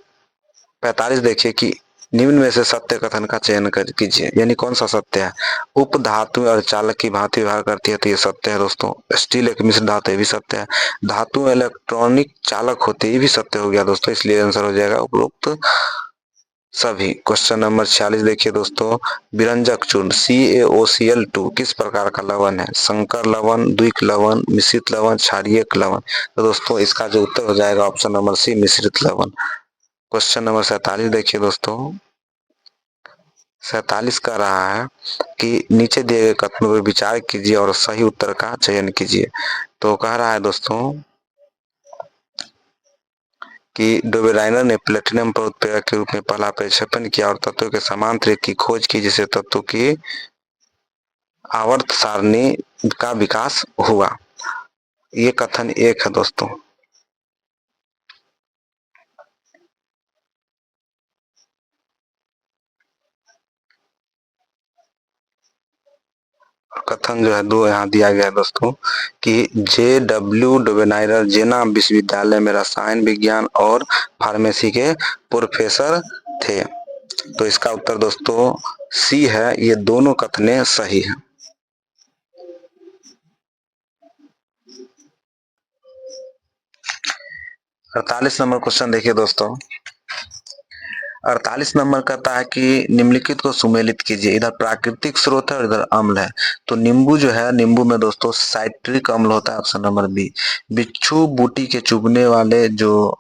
45 देखिए कि निम्न में से सत्य कथन का चयन कर कीजिए, यानी कौन सा सत्य है। उप धातु और चालक की भांति व्यवहार करती है, तो ये सत्य है दोस्तों। स्टील एक मिश्र धातु, ये भी सत्य है। धातु इलेक्ट्रॉनिक चालक होते हैं, ये भी सत्य हो गया दोस्तों, इसलिए आंसर हो जाएगा उपरोक्त सभी। क्वेश्चन नंबर 46 देखिए दोस्तों, विरंजक चूर्ण CaOCl2 किस प्रकार का लवण है। संकर लवण, द्विक लवण, मिश्रित लवण, क्षारीयक लवण। तो दोस्तों इसका जो उत्तर हो जाएगा ऑप्शन नंबर सी, मिश्रित लवण। क्वेश्चन नंबर 47 देखिए दोस्तों, 47 का रहा है कि नीचे दिए गए कथनों पर विचार कीजिए और सही उत्तर का चयन कीजिए। तो कह रहा है दोस्तों कि डोबेराइनर ने प्लेटिनम पर उत्प्रेरक के रूप में पहला प्रक्षेपण किया और तत्वों के समांतर की खोज की, जिससे तत्वों की आवर्त सारणी का विकास हुआ। ये कथन एक है दोस्तों। कथन जो है दो यहाँ दिया गया है दोस्तों कि JW डोबेराइनर जेना विश्वविद्यालय में रसायन विज्ञान और फार्मेसी के प्रोफेसर थे। तो इसका उत्तर दोस्तों सी है, ये दोनों कथने सही है। 48 नंबर क्वेश्चन देखिए दोस्तों, 48 नंबर कहता है कि निम्नलिखित को सुमेलित कीजिए। इधर प्राकृतिक स्रोत है और इधर अम्ल है। तो नींबू जो है, नींबू में दोस्तों साइट्रिक अम्ल होता है, ऑप्शन नंबर बी। बिच्छू बूटी के चुभने वाले जो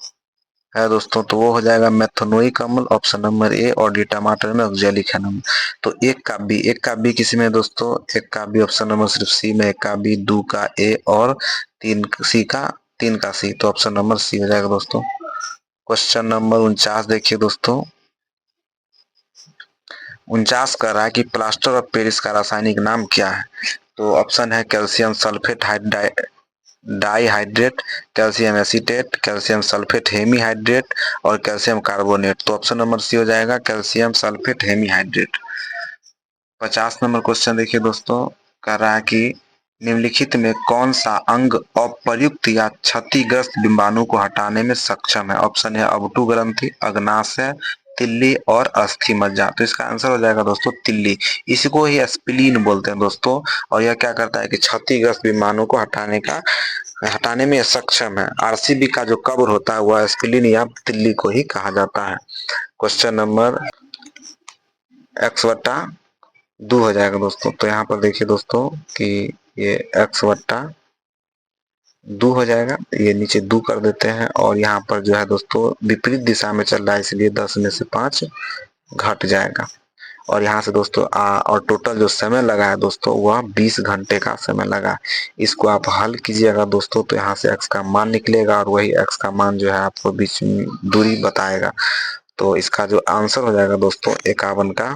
है दोस्तों, तो वो हो जाएगा मेथनोइक अम्ल, ऑप्शन नंबर ए। और डी टमाटर में ऑक्जेलिक अम्ल। तो एक का बी किसी में दोस्तों, एक का बी ऑप्शन नंबर सिर्फ सी में, एक का बी, दो का ए और तीन का सी। तो ऑप्शन नंबर सी हो जाएगा दोस्तों। क्वेश्चन नंबर 49 देखिए दोस्तों, 49 कह रहा है कि प्लास्टर ऑफ पेरिस का रासायनिक नाम क्या है। तो ऑप्शन है calcium sulphate dihydrate, calcium acetate, calcium sulphate hemihydrate और कैल्शियम कार्बोनेट। तो ऑप्शन नंबर सी हो जाएगा calcium sulphate hemihydrate. 50 number question देखिए दोस्तों, कह रहा है कि निम्नलिखित में कौन सा अंग अप्रयुक्त या क्षतिग्रस्त डिंबाणु को हटाने में सक्षम है। ऑप्शन है अवटु ग्रंथि, अग्नाशय, तिल्ली और अस्थि मज्जा। तो इसका आंसर हो जाएगा दोस्तों तिल्ली। इसको ही स्प्लीन बोलते हैं दोस्तों, और यह क्या करता है कि क्षतिग्रस्त डिंबाणु को हटाने में सक्षम है। आरसीबी का जो कब्र होता है वह स्प्लीन या तिल्ली को ही कहा जाता है। क्वेश्चन नंबर एक्स वट्टा दो हो जाएगा दोस्तों। तो यहाँ पर देखिए दोस्तों कि ये एक्स वट्टा दो हो जाएगा, ये नीचे दो कर देते हैं, और यहाँ पर जो है दोस्तों विपरीत दिशा में चल रहा है, इसलिए 10 में से 5 घट जाएगा। और यहाँ से दोस्तों और टोटल जो समय लगा है दोस्तों वह 20 घंटे का समय लगा। इसको आप हल कीजिएगा दोस्तों, तो यहाँ से x का मान निकलेगा और वही x का मान जो है आपको बीच में दूरी बताएगा। तो इसका जो आंसर हो जाएगा दोस्तों 51 का,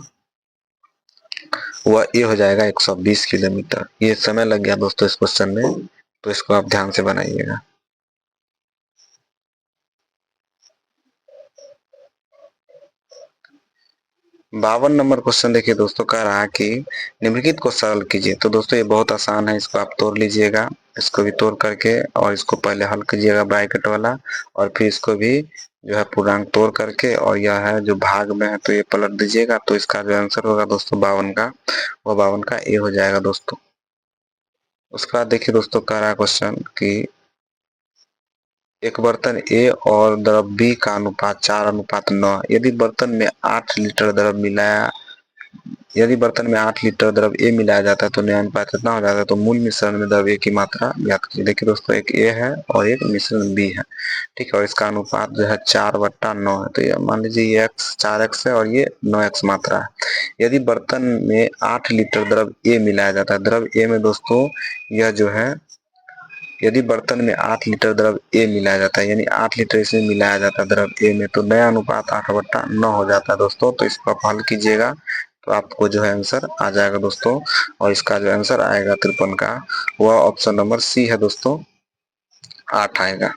वह ये हो जाएगा 120 किलोमीटर। ये समय लग गया दोस्तों इस क्वेश्चन में, तो इसको आप ध्यान से बनाइएगा। 52 नंबर क्वेश्चन देखिए दोस्तों, कह रहा है कि निम्नलिखित को सरल कीजिए। तो दोस्तों ये बहुत आसान है, इसको आप तोड़ लीजिएगा, इसको भी तोड़ करके और इसको पहले हल कीजिएगा ब्रैकेट वाला, और फिर इसको भी जो है पूर्णांक तोड़ करके, और यह है जो भाग में है तो ये पलट दीजिएगा। तो इसका जो आंसर होगा दोस्तों 52 का, वो 52 का ए हो जाएगा दोस्तों। उसके बाद देखिए दोस्तों, कह रहा है क्वेश्चन कि एक बर्तन ए और द्रव बी का अनुपात 4:9। यदि बर्तन में 8 लीटर द्रव ए मिलाया जाता है तो न्याय अनुपात कितना हो जाता है। तो मूल मिश्रण में द्रव ए की मात्रा ज्ञात कीजिए। देखिए दोस्तों एक ए है और एक मिश्रण बी है, ठीक है, और इसका अनुपात जो है 4/9 है। तो ये मान लीजिए ये x 4x है और ये 9x मात्रा है। यदि बर्तन में 8 लीटर द्रव ए मिलाया जाता है, द्रव ए में दोस्तों यह जो है यदि बर्तन में 8 लीटर द्रव ए मिलाया जाता है, यानी 8 लीटर इसमें मिलाया जाता है द्रव ए में, तो नया अनुपात 8/9 हो जाता है दोस्तों। तो इसको आप हल कीजिएगा तो आपको जो है आंसर आ जाएगा दोस्तों। और इसका जो आंसर आएगा 53 का, वह ऑप्शन नंबर सी है दोस्तों, 8 आएगा,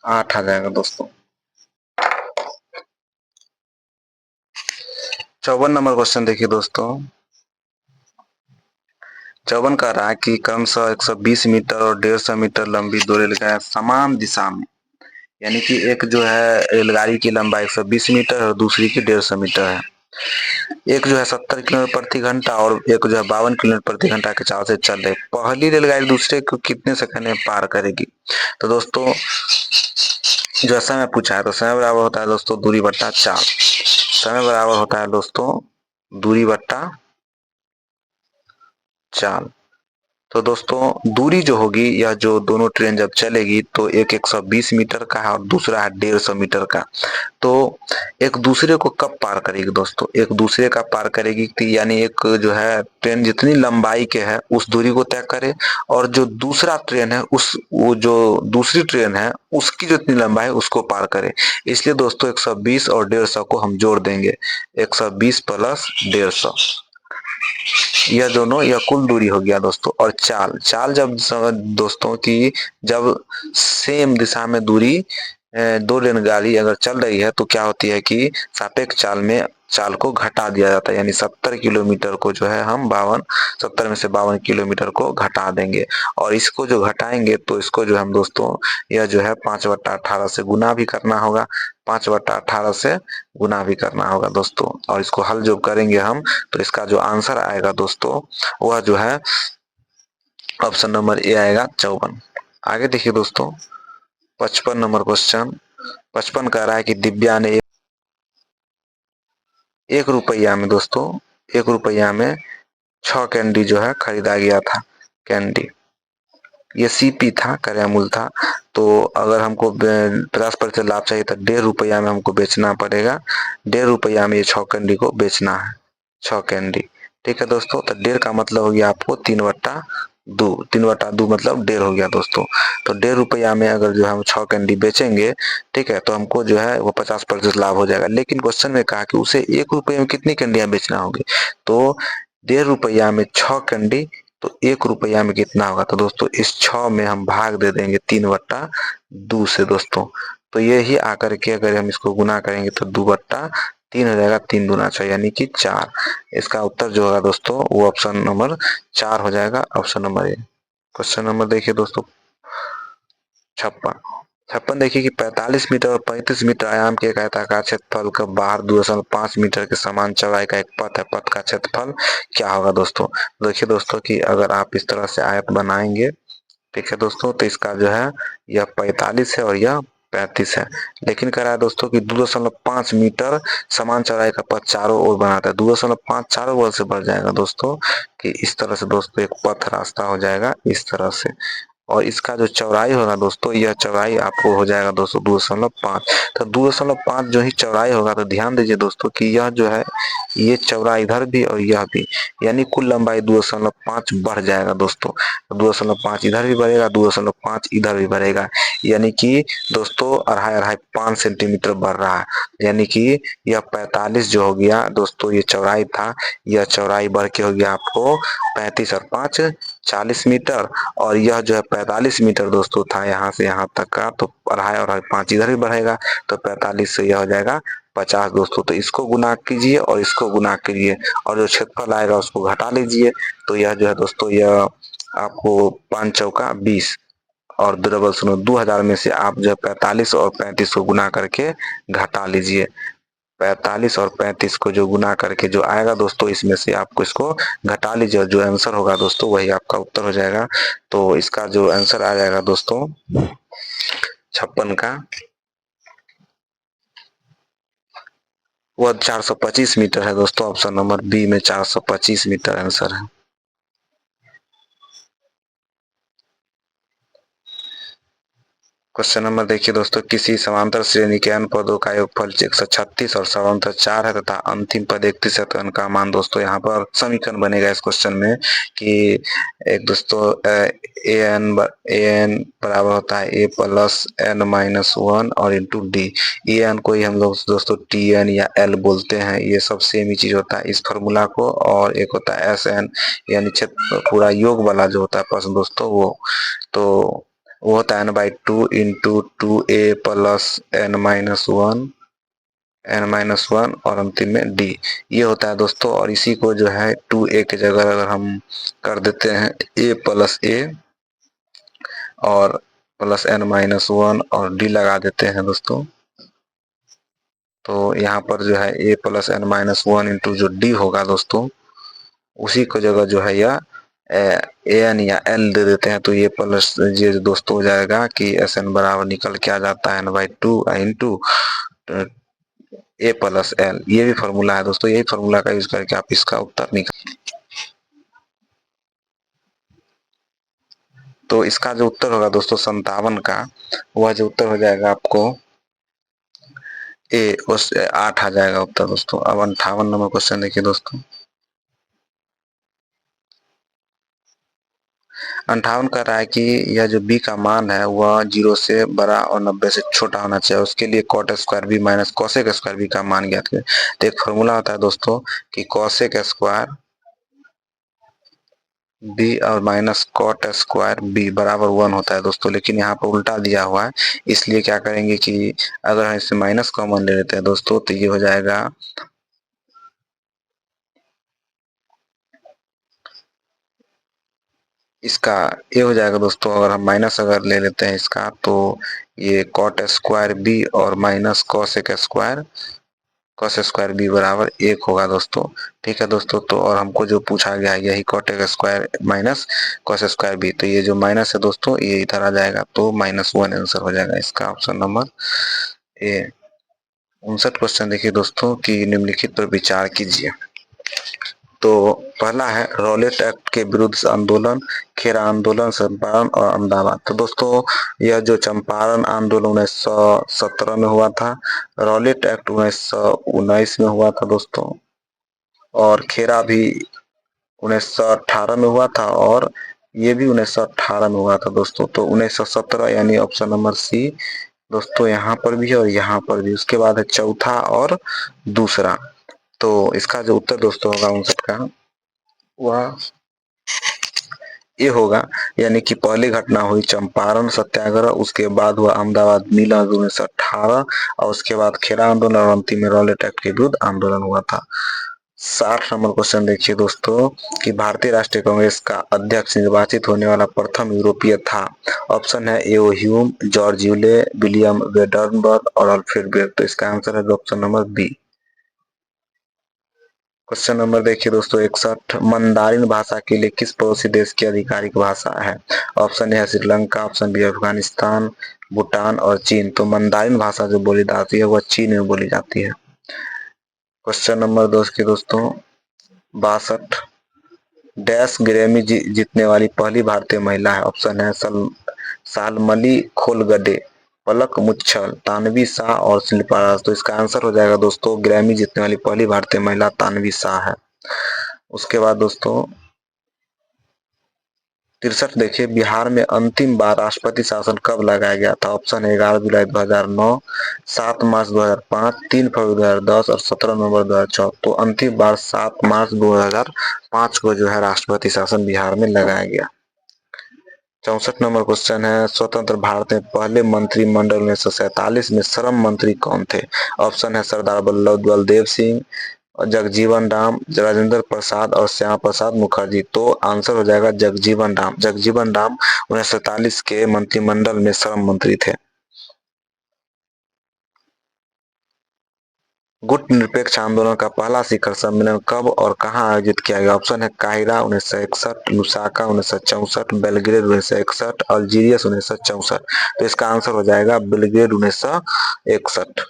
8 आ जाएगा दोस्तों। 54 नंबर क्वेश्चन देखिए दोस्तों। 54 कह रहा है कि क्रमशः 120 मीटर और 150 मीटर लंबी दो रेलगाड़ियां समान दिशा में, यानी कि एक जो है रेलगाड़ी की लंबाई 120 मीटर और दूसरी की 150 मीटर है। एक जो है 70 किलोमीटर प्रति घंटा और एक जो है 52 किलोमीटर प्रति घंटा के चाल से चल रही। पहली रेलगाड़ी दूसरे को कितने सेकंड में पार करेगी? तो दोस्तों जो समय पूछा है, तो समय बराबर होता है दोस्तों दूरी बट्टा चाल। समय बराबर होता है दोस्तों दूरी बट्टा चाल। तो दोस्तों दूरी जो होगी, यह जो दोनों ट्रेन जब चलेगी तो एक 120 मीटर का है और दूसरा है 150 मीटर का। तो एक दूसरे को कब पार करेगी दोस्तों? एक दूसरे का पार करेगी कि यानी एक जो है ट्रेन जितनी लंबाई के है उस दूरी को तय करे, और जो दूसरा ट्रेन है उस वो जो दूसरी ट्रेन है उसकी जितनी लंबाई है उसको पार करे। इसलिए दोस्तों 120 और 150 को हम जोड़ देंगे, 120 प्लस 150, यह दोनों यह कुल दूरी हो गया दोस्तों। और चाल, चाल जब दोस्तों की जब सेम दिशा में दूरी दो रेलगाड़ी अगर चल रही है तो क्या होती है कि सापेक्ष चाल में चाल को घटा दिया जाता है, यानी 70 किलोमीटर को जो है हम 70 में से 52 किलोमीटर को घटा देंगे। और इसको जो घटाएंगे तो इसको जो हम दोस्तों यह जो है 5/18 से गुना भी करना होगा, 5/18 से गुना भी करना होगा दोस्तों। और इसको हल जो करेंगे हम तो इसका जो आंसर आएगा दोस्तों वह जो है ऑप्शन नंबर ए आएगा 54। आगे देखिए दोस्तों 55 नंबर क्वेश्चन। 55 कह रहा है कि दिव्या ने 1 रुपया में दोस्तों 1 रुपया में 6 कैंडी जो है खरीदा गया था। कैंडी ये सीपी था, क्रयमूल्य था। तो अगर हमको 50% लाभ चाहिए तो 1.5 रुपया में हमको बेचना पड़ेगा। 1.5 रुपया में ये 6 कैंडी को बेचना है, 6 कैंडी। ठीक है दोस्तों, तो 1.5 का मतलब हो गया आपको 3/2, 3/2 मतलब 1.5 हो गया दोस्तों। तो 1.5 रुपया में अगर जो हम 6 कैंडी बेचेंगे, ठीक है, तो हमको जो है वो 50% लाभ हो जाएगा। लेकिन क्वेश्चन में कहा कि उसे 1 रुपये में कितनी कैंडियां बेचना होगी, तो 1.5 रुपया में 6 कैंडी, तो 1 रुपया में कितना होगा? तो दोस्तों इस 6 में हम भाग दे देंगे 3/2 से दोस्तों। तो ये ही आकर के अगर हम इसको गुना करेंगे तो 2/3 हो जाएगा, 3×2 = 6 यानी कि 4। इसका उत्तर जो होगा दोस्तों वो ऑप्शन नंबर 4 हो जाएगा, option number A. Question number देखिए दोस्तों 56। 56 देखिए कि 45 मीटर और 35 मीटर आयाम के एक आयताकार क्षेत्रफल का बाहर 2.5 मीटर के समान चौड़ाई का एक पथ है। पथ का क्षेत्रफल क्या होगा दोस्तों? देखिए दोस्तों कि अगर आप इस तरह से आयत बनाएंगे, ठीक है दोस्तों, तो इसका जो है यह 45 है और यह 35 है। लेकिन कह रहा है दोस्तों कि 2.5 मीटर समान चौड़ाई का पथ चारों ओर बनाता है। 2.5 चारों ओर से बढ़ जाएगा दोस्तों, कि इस तरह से दोस्तों एक पथ रास्ता हो जाएगा इस तरह से। और इसका जो चौड़ाई होगा दोस्तों, यह चौड़ाई आपको हो जाएगा दोस्तों 2.5। तो 2.5 जो ही चौड़ाई होगा, तो ध्यान दीजिए दोस्तों कि यह जो है ये चौड़ाई इधर भी और यह भी, यानी कुल लंबाई 2.5 बढ़ जाएगा दोस्तों। 2.5 इधर भी बढ़ेगा, 2.5 इधर भी बढ़ेगा, यानी कि दोस्तों 2.5 बढ़ रहा है। यानी कि यह 45 जो हो गया दोस्तों, ये चौड़ाई था, यह चौड़ाई बढ़ के हो गया आपको 35 और 5 40 मीटर। और यह जो है 45 मीटर दोस्तों था यहाँ से यहाँ तक का, तो 2.5 इधर भी बढ़ेगा, तो 45 से यह हो जाएगा 50 दोस्तों। तो इसको गुना कीजिए और इसको गुना कीजिए और जो क्षेत्रफल आएगा उसको घटा लीजिए। तो यह जो है दोस्तों यह आपको 5×4 = 20 और डबल सुनो 2000 में से आप जो 45 और 35 को गुना करके घटा लीजिए। 45 और 35 को जो गुना करके जो आएगा दोस्तों, इसमें से आपको इसको घटा लीजिए और जो आंसर होगा दोस्तों वही आपका उत्तर हो जाएगा। तो इसका जो आंसर आ जाएगा दोस्तों 56 का, वह 425 मीटर है दोस्तों। ऑप्शन नंबर बी में 425 मीटर आंसर है। क्वेश्चन नंबर देखिए दोस्तों, किसी समांतर श्रेणी के n पदों का योगफल 136 और समांतर 4 है तथा अंतिम पद 31 है, तो n का मान दोस्तों यहाँ पर समीकरण बनेगा इस क्वेश्चन में कि एक दोस्तों ए एन बराबर होता है ए प्लस एन माइनस वन और इंटू डी। ए एन को ही हम लोग दोस्तों टी एन या एल बोलते हैं, ये सब सेम ही चीज होता है इस फॉर्मूला को। और एक होता है एस एन यानी पूरा योग वाला जो होता है प्रश्न दोस्तों वो होता है n/2 into 2a plus n-1 और अंतिम में d, ये होता है दोस्तों। और इसी को जो है 2a की जगह अगर हम कर देते हैं a प्लस ए और प्लस n-1 और d लगा देते हैं दोस्तों, तो यहाँ पर जो है a प्लस n-1 इंटू जो d होगा दोस्तों, उसी को जगह जो है यह ए एन या एल दे देते हैं, तो ये प्लस ये दोस्तों हो जाएगा कि एस एन बराबर निकल के आ जाता है n/2 इंटू ए प्लस एल। ये भी फॉर्मूला है दोस्तों, यही फॉर्मूला का यूज करके आप इसका उत्तर निकाल। तो इसका जो उत्तर होगा दोस्तों 57 का, वह जो उत्तर हो जाएगा आपको ए उस 8 आ जाएगा उत्तर दोस्तों। अब 58 नंबर क्वेश्चन देखिए दोस्तों, 58 कह रहा है कि यह जो b का मान है वह 0 से बड़ा और 90 से छोटा होना चाहिए, उसके लिए cot square b minus cosec square b का मान ज्ञात करें। तो एक फॉर्मूला होता है दोस्तों कि कोसेक स्क्वायर b और माइनस कॉट स्क्वायर b बराबर 1 होता है दोस्तों, लेकिन यहाँ पर उल्टा दिया हुआ है, इसलिए क्या करेंगे कि अगर हम इससे माइनस कॉमन ले लेते हैं दोस्तों, तो ये हो जाएगा इसका ये हो जाएगा दोस्तों। अगर हम माइनस अगर ले लेते हैं इसका, तो ये कॉट स्क्वायर बी और minus cosec square cos square B बराबर 1 होगा दोस्तों। ठीक है दोस्तों, तो और हमको जो पूछा गया है यही कॉटेक square minus cos square B, तो ये जो माइनस है दोस्तों ये इधर आ जाएगा, तो -1 आंसर हो जाएगा इसका ऑप्शन नंबर ए। 59 क्वेश्चन देखिए दोस्तों कि निम्नलिखित पर विचार कीजिए। तो पहला है रॉलेट एक्ट के विरुद्ध आंदोलन, खेरा आंदोलन, चंपारण और अहमदाबाद। तो दोस्तों यह जो चंपारण आंदोलन 1917 में हुआ था, रॉलेट एक्ट 1919 में हुआ था दोस्तों, और खेरा भी 1918 में हुआ था, और ये भी 1918 में हुआ था दोस्तों। तो 1917 यानी ऑप्शन नंबर सी दोस्तों यहाँ पर भी और यहाँ पर भी। उसके बाद है चौथा और दूसरा। तो इसका जो उत्तर दोस्तों होगा 59 का वह ये होगा, यानी कि पहली घटना हुई चंपारण सत्याग्रह, उसके बाद हुआ अहमदाबाद मिल आंदोलन 1918 और उसके बाद खेरा आंदोलन और अंतिम में रॉलेट एक्ट के विरुद्ध आंदोलन हुआ था। 60 नंबर क्वेश्चन देखिए दोस्तों कि भारतीय राष्ट्रीय कांग्रेस का अध्यक्ष निर्वाचित होने वाला प्रथम यूरोपीय था। ऑप्शन है A O Hume, George Yule, William Wedderburn और अल्फ्रेड बेल। तो इसका आंसर है option number B. Question number देखिए दोस्तों 61, मंदारिन भाषा के लिए किस पड़ोसी देश की आधिकारिक भाषा है। ऑप्शन है श्रीलंका, ऑप्शन बी अफगानिस्तान, भूटान और चीन। तो मंदारिन भाषा जो बोली जाती है वह चीन में बोली जाती है। क्वेश्चन नंबर दोस्तों 62, डैश ग्रैमी जीतने वाली पहली भारतीय महिला है। ऑप्शन है सालमली खोलगडे, पलक मुच्छल, तानवी शाह और शिल्पा राज। तो इसका आंसर हो जाएगा दोस्तों ग्रैमी जीतने वाली पहली भारतीय महिला तानवी शाह है। उसके बाद दोस्तों 63 देखिए, बिहार में अंतिम बार राष्ट्रपति शासन कब लगाया गया था। ऑप्शन है 11 जुलाई 2009, 7 मार्च 2005, 3 फरवरी 2010 और 17 नवंबर 2014। तो अंतिम बार 7 मार्च 2005 को जो है राष्ट्रपति शासन बिहार में लगाया गया। 64 नंबर क्वेश्चन है, स्वतंत्र भारत में पहले मंत्रिमंडल 1947 में श्रम मंत्री कौन थे। ऑप्शन है सरदार बल्लभदेव सिंह, जगजीवन राम, राजेंद्र प्रसाद और श्यामा प्रसाद मुखर्जी। तो आंसर हो जाएगा जगजीवन राम। जगजीवन राम 1947 के मंत्रिमंडल में श्रम मंत्री थे। गुट निरपेक्ष आंदोलन का पहला शिखर सम्मेलन कब और कहां आयोजित किया गया। ऑप्शन है काहिरा 1961, लुसाका 1964, बेलग्रेड 1961, अल्जीरियस 1964। तो इसका आंसर हो जाएगा बेलग्रेड 1961।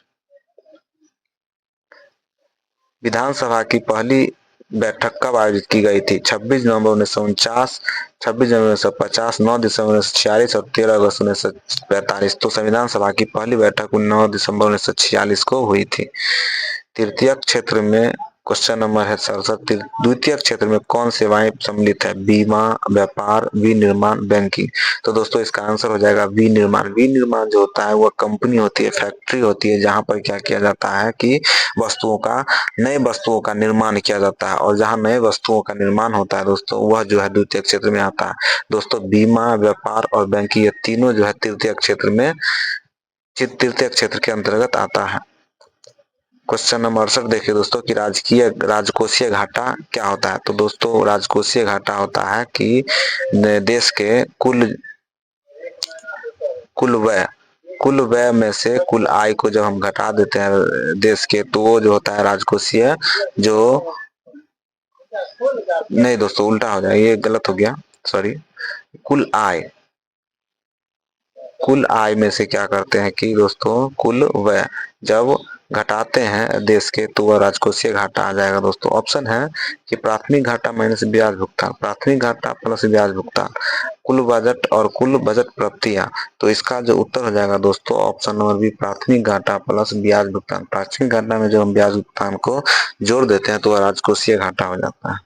विधानसभा की पहली बैठक कब आयोजित की गई थी? 26 नवंबर 1949, 26 जनवरी 1950, 9 दिसंबर 1946 और 13 अगस्त 1945। तो संविधान सभा की पहली बैठक 9 दिसंबर 1946 को हुई थी। तृतीय क्षेत्र में क्वेश्चन नंबर है 67। द्वितीय क्षेत्र में कौन सेवाएं सम्मिलित है? बीमा, व्यापार, विनिर्माण, बैंकिंग। तो दोस्तों इसका आंसर हो जाएगा विनिर्माण। विनिर्माण जो होता है वह कंपनी होती है, फैक्ट्री होती है, जहां पर क्या किया जाता है कि वस्तुओं का नए वस्तुओं का निर्माण किया जाता है, और जहां नए वस्तुओं का निर्माण होता है दोस्तों वह जो है द्वितीय क्षेत्र में आता है। दोस्तों बीमा, व्यापार और बैंकिंग ये तीनों जो है तृतीय क्षेत्र में तृतीय क्षेत्र के अंतर्गत आता है। क्वेश्चन नंबर 68 देखिए दोस्तों कि राजकोषीय घाटा क्या होता है? तो दोस्तों राजकोषीय घाटा होता है कि देश के कुल व्यय में से कुल आय को जब हम घटा देते हैं देश के, तो वो जो होता है राजकोषीय जो नहीं दोस्तों उल्टा हो जाए, ये गलत हो गया, सॉरी। कुल आय में से क्या करते हैं कि दोस्तों कुल व्यय जब घटाते हैं देश के तो वह राजकोषीय घाटा आ जाएगा दोस्तों। ऑप्शन है कि प्राथमिक घाटा माइनस ब्याज भुगतान, प्राथमिक घाटा प्लस ब्याज भुगतान, कुल बजट और कुल बजट प्राप्तियां। तो इसका जो उत्तर हो जाएगा दोस्तों ऑप्शन नंबर बी, प्राथमिक घाटा प्लस ब्याज भुगतान। प्राथमिक घाटा में जब हम ब्याज भुगतान को जोड़ देते हैं तो वह राजकोषीय घाटा हो जाता है।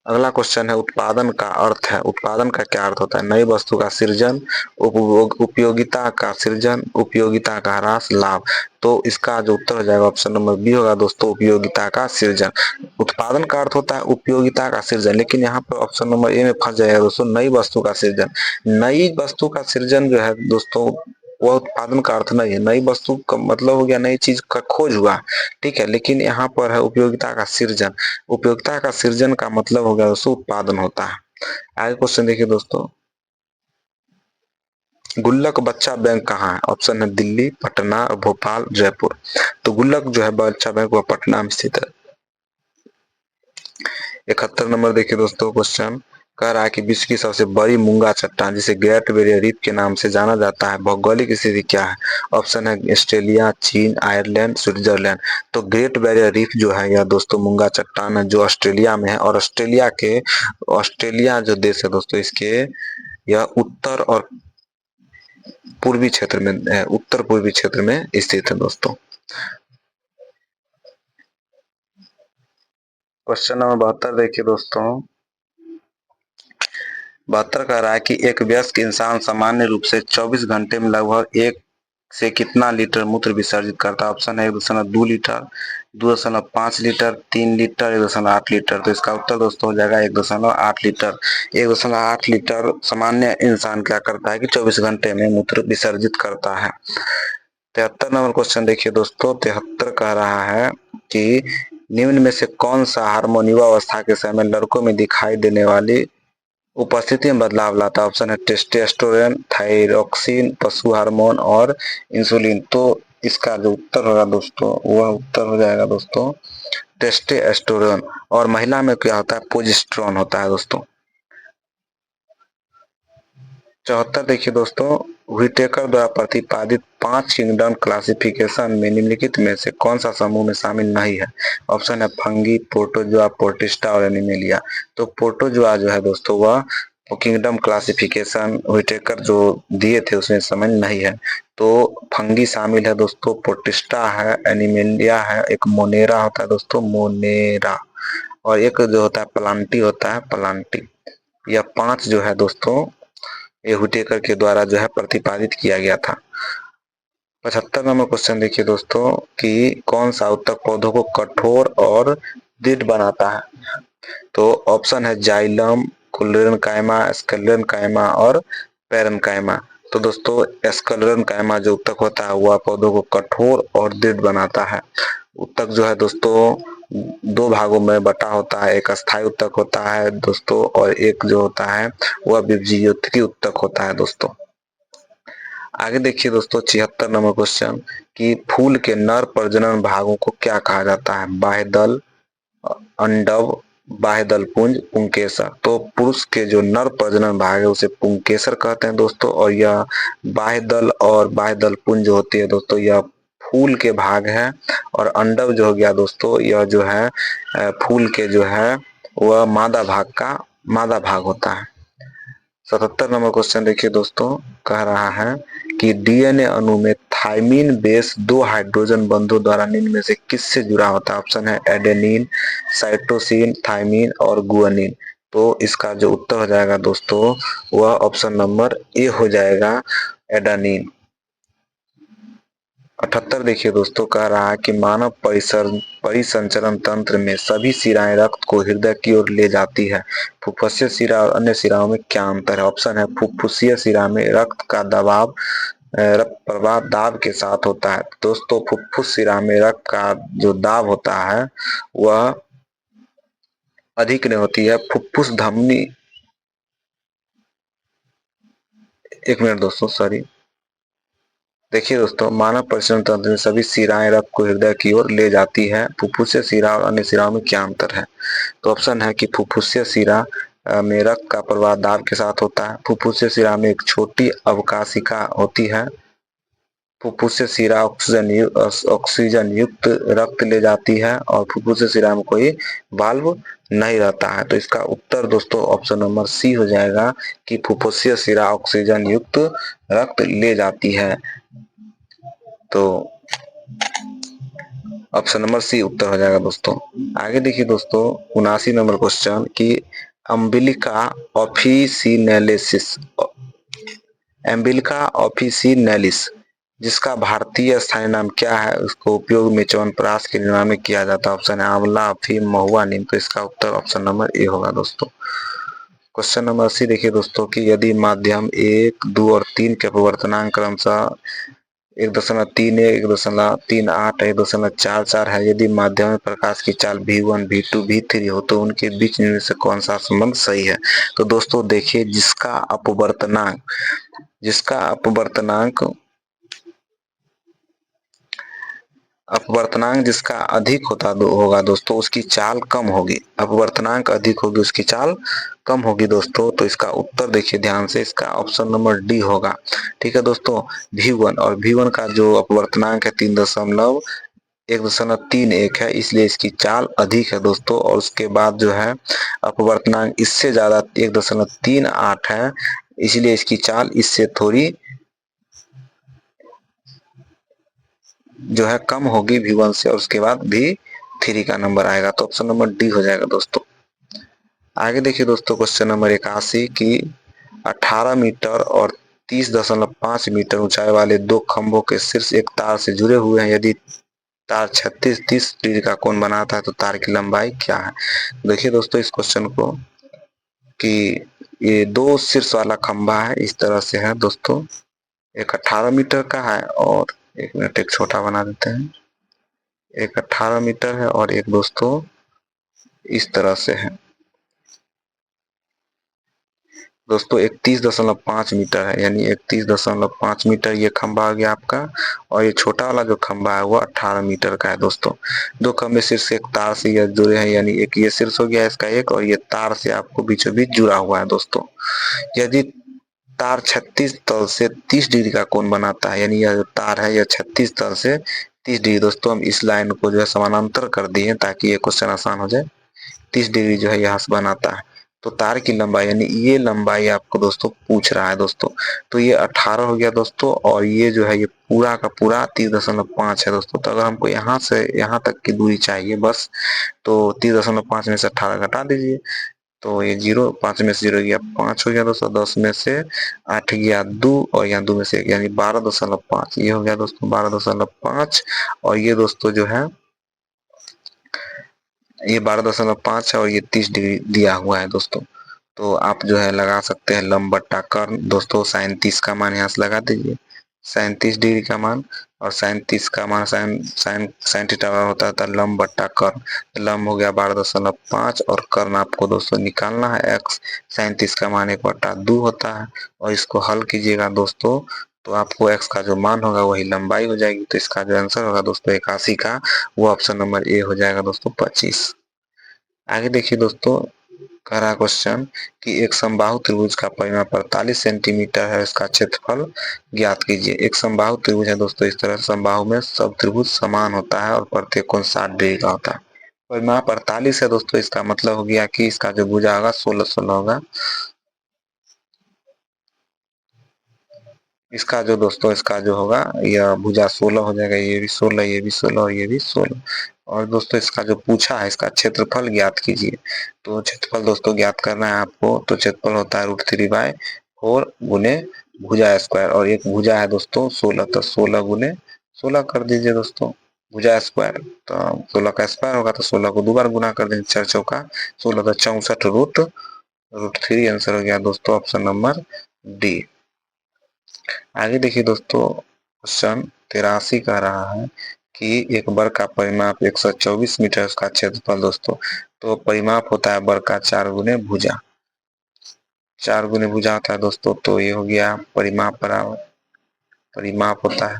अगला क्वेश्चन है उत्पादन का अर्थ है। उत्पादन का क्या अर्थ होता है? नई वस्तु का सृजन, उपयोगिता का सृजन, उपयोगिता का ह्रास, लाभ। तो इसका जो उत्तर हो जाएगा ऑप्शन नंबर बी होगा दोस्तों, उपयोगिता का सृजन। उत्पादन का अर्थ होता है उपयोगिता का सृजन, लेकिन यहाँ पर ऑप्शन नंबर ए में फंस जाएगा दोस्तों, नई वस्तु का सृजन। नई वस्तु का सृजन जो है दोस्तों वह उत्पादन का अर्थ नहीं है। नई वस्तु का मतलब हो गया नई चीज का खोज हुआ, ठीक है, लेकिन यहाँ पर है उपयोगिता का सृजन। उपयोगिता का सृजन का मतलब हो गया दोस्तों उत्पादन होता है। आगे क्वेश्चन देखिए दोस्तों, गुल्लक बच्चा बैंक कहाँ है? ऑप्शन है दिल्ली, पटना, भोपाल, जयपुर। तो गुल्लक जो है बच्चा बैंक वह पटना में स्थित है। 71 नंबर देखिए दोस्तों क्वेश्चन कह रहा है कि विश्व की सबसे बड़ी मूंगा चट्टान जिसे ग्रेट बैरियर रीफ के नाम से जाना जाता है भौगोलिक स्थिति क्या है? ऑप्शन है ऑस्ट्रेलिया, चीन, आयरलैंड, स्विट्जरलैंड। तो ग्रेट बैरियर रीफ जो है यह दोस्तों मूंगा चट्टान है जो ऑस्ट्रेलिया में है, और ऑस्ट्रेलिया जो देश है दोस्तों इसके यह उत्तर और पूर्वी क्षेत्र में उत्तर पूर्वी क्षेत्र में स्थित है दोस्तों। क्वेश्चन नंबर 72 देखिए दोस्तों, 72 कह रहा है कि एक वयस्क इंसान सामान्य रूप से 24 घंटे में लगभग 1 से कितना लीटर मूत्र विसर्जित करता है? ऑप्शन है 1.2 लीटर, 2.5 लीटर, 3 लीटर, 1.8 लीटर। तो इसका उत्तर दोस्तों हो जाएगा 1.8 लीटर। 1.8 लीटर सामान्य इंसान क्या करता है कि 24 घंटे में मूत्र विसर्जित करता है। 73 नंबर क्वेश्चन देखिए दोस्तों, 73 कह रहा है कि निम्न में से कौन सा हार्मोन युवावस्था के समय लड़कों में दिखाई देने वाली उपस्थिति में बदलाव लाता है? ऑप्शन है टेस्टोस्टेरोन, थायरोक्सिन, पशु हार्मोन और इंसुलिन। तो इसका जो उत्तर होगा दोस्तों वह उत्तर हो जाएगा दोस्तों टेस्टोस्टेरोन, और महिला में क्या होता है प्रोजेस्टेरोन होता है दोस्तों। 74 देखिए दोस्तों, व्हिटेकर द्वारा प्रतिपादित 5 किंगडम क्लासिफिकेशन में निम्नलिखित में से कौन सा समूह में शामिल नहीं है? ऑप्शन है फंगी, प्रोटोजोआ, प्रोटिस्टा और एनिमेलिया। तो प्रोटोजोआ जो है दोस्तों वह किंगडम क्लासिफिकेशन व्हिटेकर जो दिए थे उसमें शामिल नहीं है। तो फंगी शामिल है दोस्तों, प्रोटिस्टा है, एनिमेलिया है, एक मोनेरा होता है दोस्तों मोनेरा, और एक जो होता है प्लांटी होता है प्लांटी। यह 5 जो है दोस्तों ये हुटेकर के द्वारा जो है प्रतिपादित किया गया था। 75 नंबर क्वेश्चन देखिए दोस्तों कि कौन सा उत्तक पौधों को कठोर और दृढ़ बनाता है? तो ऑप्शन है जाइलम, कुल्रेनकाइमा, स्क्लेरेनकाइमा और पैरेनकाइमा। तो दोस्तों स्क्लेरेनकाइमा जो उत्तक होता है वह पौधों को कठोर और दृढ़ बनाता है। उत्तक जो है दोस्तों 2 भागों में बटा होता है, एक अस्थायी उत्तक होता है दोस्तों और एक जो होता है वह विभजियोतकी उत्तक होता है दोस्तों। आगे देखिए दोस्तों 76 नंबर क्वेश्चन कि फूल के नर प्रजनन भागों को क्या कहा जाता है? बाह्यदल, अंडव, बाह्यदल पुंज, पुंकेसर। तो पुरुष के जो नर प्रजनन भाग है उसे पुंकेसर कहते हैं दोस्तों, और यह बाह्यदल और बाह्यदल पुंज होती है दोस्तों यह फूल के भाग है, और अंडव जो हो गया दोस्तों यह जो है फूल के जो है वह मादा भाग होता है। 77 नंबर क्वेश्चन देखिए दोस्तों, कह रहा है कि डीएनए अणु में थाइमिन बेस दो हाइड्रोजन बंधों द्वारा निम्न में से किससे जुड़ा होता है? ऑप्शन है एडेनिन, साइटोसिन, थाइमिन और गुआनिन। तो इसका जो उत्तर हो जाएगा दोस्तों वह ऑप्शन नंबर ए हो जाएगा, एडेनिन। 78 देखिए दोस्तों, कह रहा है कि मानव परिसंचरण तंत्र में सभी शिराएं रक्त को हृदय की ओर ले जाती है। फुफ्फुसीय शिरा और अन्य शिराओं में क्या अंतर है? ऑप्शन है फुफ्फुसीय शिरा में रक्त प्रवाह दाब के साथ होता है। दोस्तों फुफ्फुस शिरा में रक्त का जो दाब होता है वह अधिक नहीं होती है। फुफ्फुस धमनी, एक मिनट दोस्तों, सॉरी। देखिए दोस्तों, मानव परिसंचरण तंत्र में सभी शिराएं रक्त को हृदय की ओर ले जाती है। फुफ्फुसीय शिरा और अन्य शिराओं में क्या अंतर है? तो ऑप्शन है कि फुफ्फुसीय शिरा में रक्त का प्रवाह दाब के साथ होता है। फुफ्फुसीय शिरा में एक छोटी अवकाशिका होती है। फुफ्फुसीय शिरा ऑक्सीजन युक्त रक्त ले जाती है, और फुफ्फुसीय शिरा में कोई वाल्व नहीं रहता है। तो इसका उत्तर दोस्तों ऑप्शन नंबर सी हो जाएगा कि फुफ्फुसीय शिरा ऑक्सीजन युक्त रक्त ले जाती है। तो ऑप्शन नंबर सी उत्तर हो जाएगा दोस्तों। आगे देखिए दोस्तों, 79 नंबर क्वेश्चन की अम्बिलिका ऑफिसिनेलिसिस, एम्बिलिका ऑफिसिनेलिस जिसका भारतीय स्थानीय नाम क्या है? उसको उपयोग में च्यवनप्राश के निर्माण में किया जाता है। ऑप्शन है आंवला, अफीम, महुआ, नीम। तो इसका उत्तर ऑप्शन नंबर ए होगा दोस्तों। क्वेश्चन नंबर 80 देखिए दोस्तों कि यदि माध्यम 1, 2 और 3 के अपवर्तनांक क्रमशः 1.31, 1.38, 1.44 है, यदि माध्यम में प्रकाश की चाल v1, v2, v3 हो तो उनके बीच में से कौन सा संबंध सही है? तो दोस्तों देखिए, जिसका अपवर्तनांक जिसका अधिक होगा दोस्तों उसकी चाल कम होगी। अपवर्तनांक अधिक होगी उसकी चाल कम होगी दोस्तों। तो इसका उत्तर देखिए ध्यान से, इसका ऑप्शन नंबर डी होगा। ठीक है दोस्तों, v1, और v1 का जो अपवर्तनांक है 1.31 है, इसलिए इसकी चाल अधिक है दोस्तों। और उसके बाद जो है अपवर्तनांक इससे ज्यादा 1.38 है, इसलिए इसकी चाल इससे थोड़ी जो है कम होगी v1 से, और उसके बाद v3 का नंबर आएगा। तो ऑप्शन नंबर डी हो जाएगा दोस्तों। आगे देखिए दोस्तों, क्वेश्चन नंबर 81 की 18 मीटर और 30.5 मीटर ऊंचाई वाले दो खंभों के शीर्ष एक तार से जुड़े हुए हैं। यदि तार 36-30 डिग्री का कोण बनाता है तो तार की लंबाई क्या है? देखिए दोस्तों इस क्वेश्चन को कि ये दो शीर्ष वाला खंभा है, इस तरह से है दोस्तों। एक 18 मीटर का है, और एक मिनट एक छोटा बना देते हैं। एक 18 मीटर है और एक दोस्तों इस तरह से है दोस्तों। 31.5 मीटर है, यानी 31.5 मीटर ये खंभा आ गया आपका, और ये छोटा वाला जो खंभा है वो 18 मीटर का है दोस्तों। दो खंभे शीर्ष एक तार से ये जुड़े हैं, यानी एक ये शीर्ष हो गया इसका एक, और ये तार से आपको बीचों बीच जुड़ा हुआ है दोस्तों। यदि तार 36 तल से 30 डिग्री का कोण बनाता है, यानी यह जो तार है यह 36 तल से 30 डिग्री, दोस्तों हम इस लाइन को जो है समानांतर कर दिए ताकि ये क्वेश्चन आसान हो जाए। 30 डिग्री जो है यहाँ से बनाता है, तो तार की लंबाई यानी ये लंबाई आपको दोस्तों पूछ रहा है दोस्तों। तो ये 18 हो गया दोस्तों, और ये जो है ये पूरा का पूरा 30.5 है दोस्तों। तो अगर हमको यहाँ से यहाँ तक की दूरी चाहिए बस, तो 30.5 में से 18 घटा दीजिए, तो ये 0, 5 में से 0 गया 5 हो गया दोस्तों, 10 में से 8 गया 2, और यहाँ 2 में से 1 यानी 12.5, ये हो गया दोस्तों 12.5। और ये दोस्तों जो है ये 12.5 है, और ये 30 डिग्री दिया हुआ है दोस्तों। तो आप जो है लगा सकते हैं लंब बट्टा कर्ण दोस्तों। साइन 30 का मान यहाँ से लगा दीजिए, साइन 30 डिग्री का मान, और साइन 30 का मान साइन थीटा होता था लंब बट्टा कर्ण। लंब हो गया 12.5, और कर्ण आपको दोस्तों निकालना है x। साइन 30 का मान 1/2 होता है, और इसको हल कीजिएगा दोस्तों तो आपको x का जो मान होगा वही लंबाई हो जाएगी। तो इसका जो आंसर होगा दोस्तों 81 का, वो ऑप्शन नंबर ए हो जाएगा दोस्तों 25। आगे देखिए दोस्तों, कह रहा क्वेश्चन कि एक समबाहु त्रिभुज का परिमाप 48 सेंटीमीटर है, इसका क्षेत्रफल ज्ञात कीजिए। एक समबाहु त्रिभुज है दोस्तों, इस तरह समबाहु में सब त्रिभुज समान होता है और प्रत्येक कोण 60 डिग्री का होता है। परिमाप 48 है दोस्तों, इसका मतलब हो गया कि इसका जो भुजा होगा 16 होगा। इसका जो दोस्तों इसका जो होगा यह भुजा 16 हो जाएगा, ये भी 16, ये भी 16 और ये भी 16। और दोस्तों इसका जो पूछा है इसका क्षेत्रफल ज्ञात कीजिए। तो क्षेत्रफल दोस्तों ज्ञात करना है आपको, तो क्षेत्रफल होता है √3/4 गुने भुजा स्क्वायर, और एक भुजा है दोस्तों 16, तो 16 गुने 16 कर दीजिए दोस्तों भुजा स्क्वायर। तो 16 का स्क्वायर होगा तो 16 को 2 बार गुना कर देंगे, 4 चौका 16 तो 64 √3। आंसर हो गया दोस्तों ऑप्शन नंबर डी। आगे देखिए दोस्तों क्वेश्चन 83 कह रहा है कि एक वर्ग का परिमाप 124 मीटर, उसका क्षेत्रफल दोस्तों, तो परिमाप होता है वर्ग का 4 गुने भुजा, 4 गुने भुजा होता है दोस्तों। तो ये हो गया परिमाप बराबर परिमाप होता है,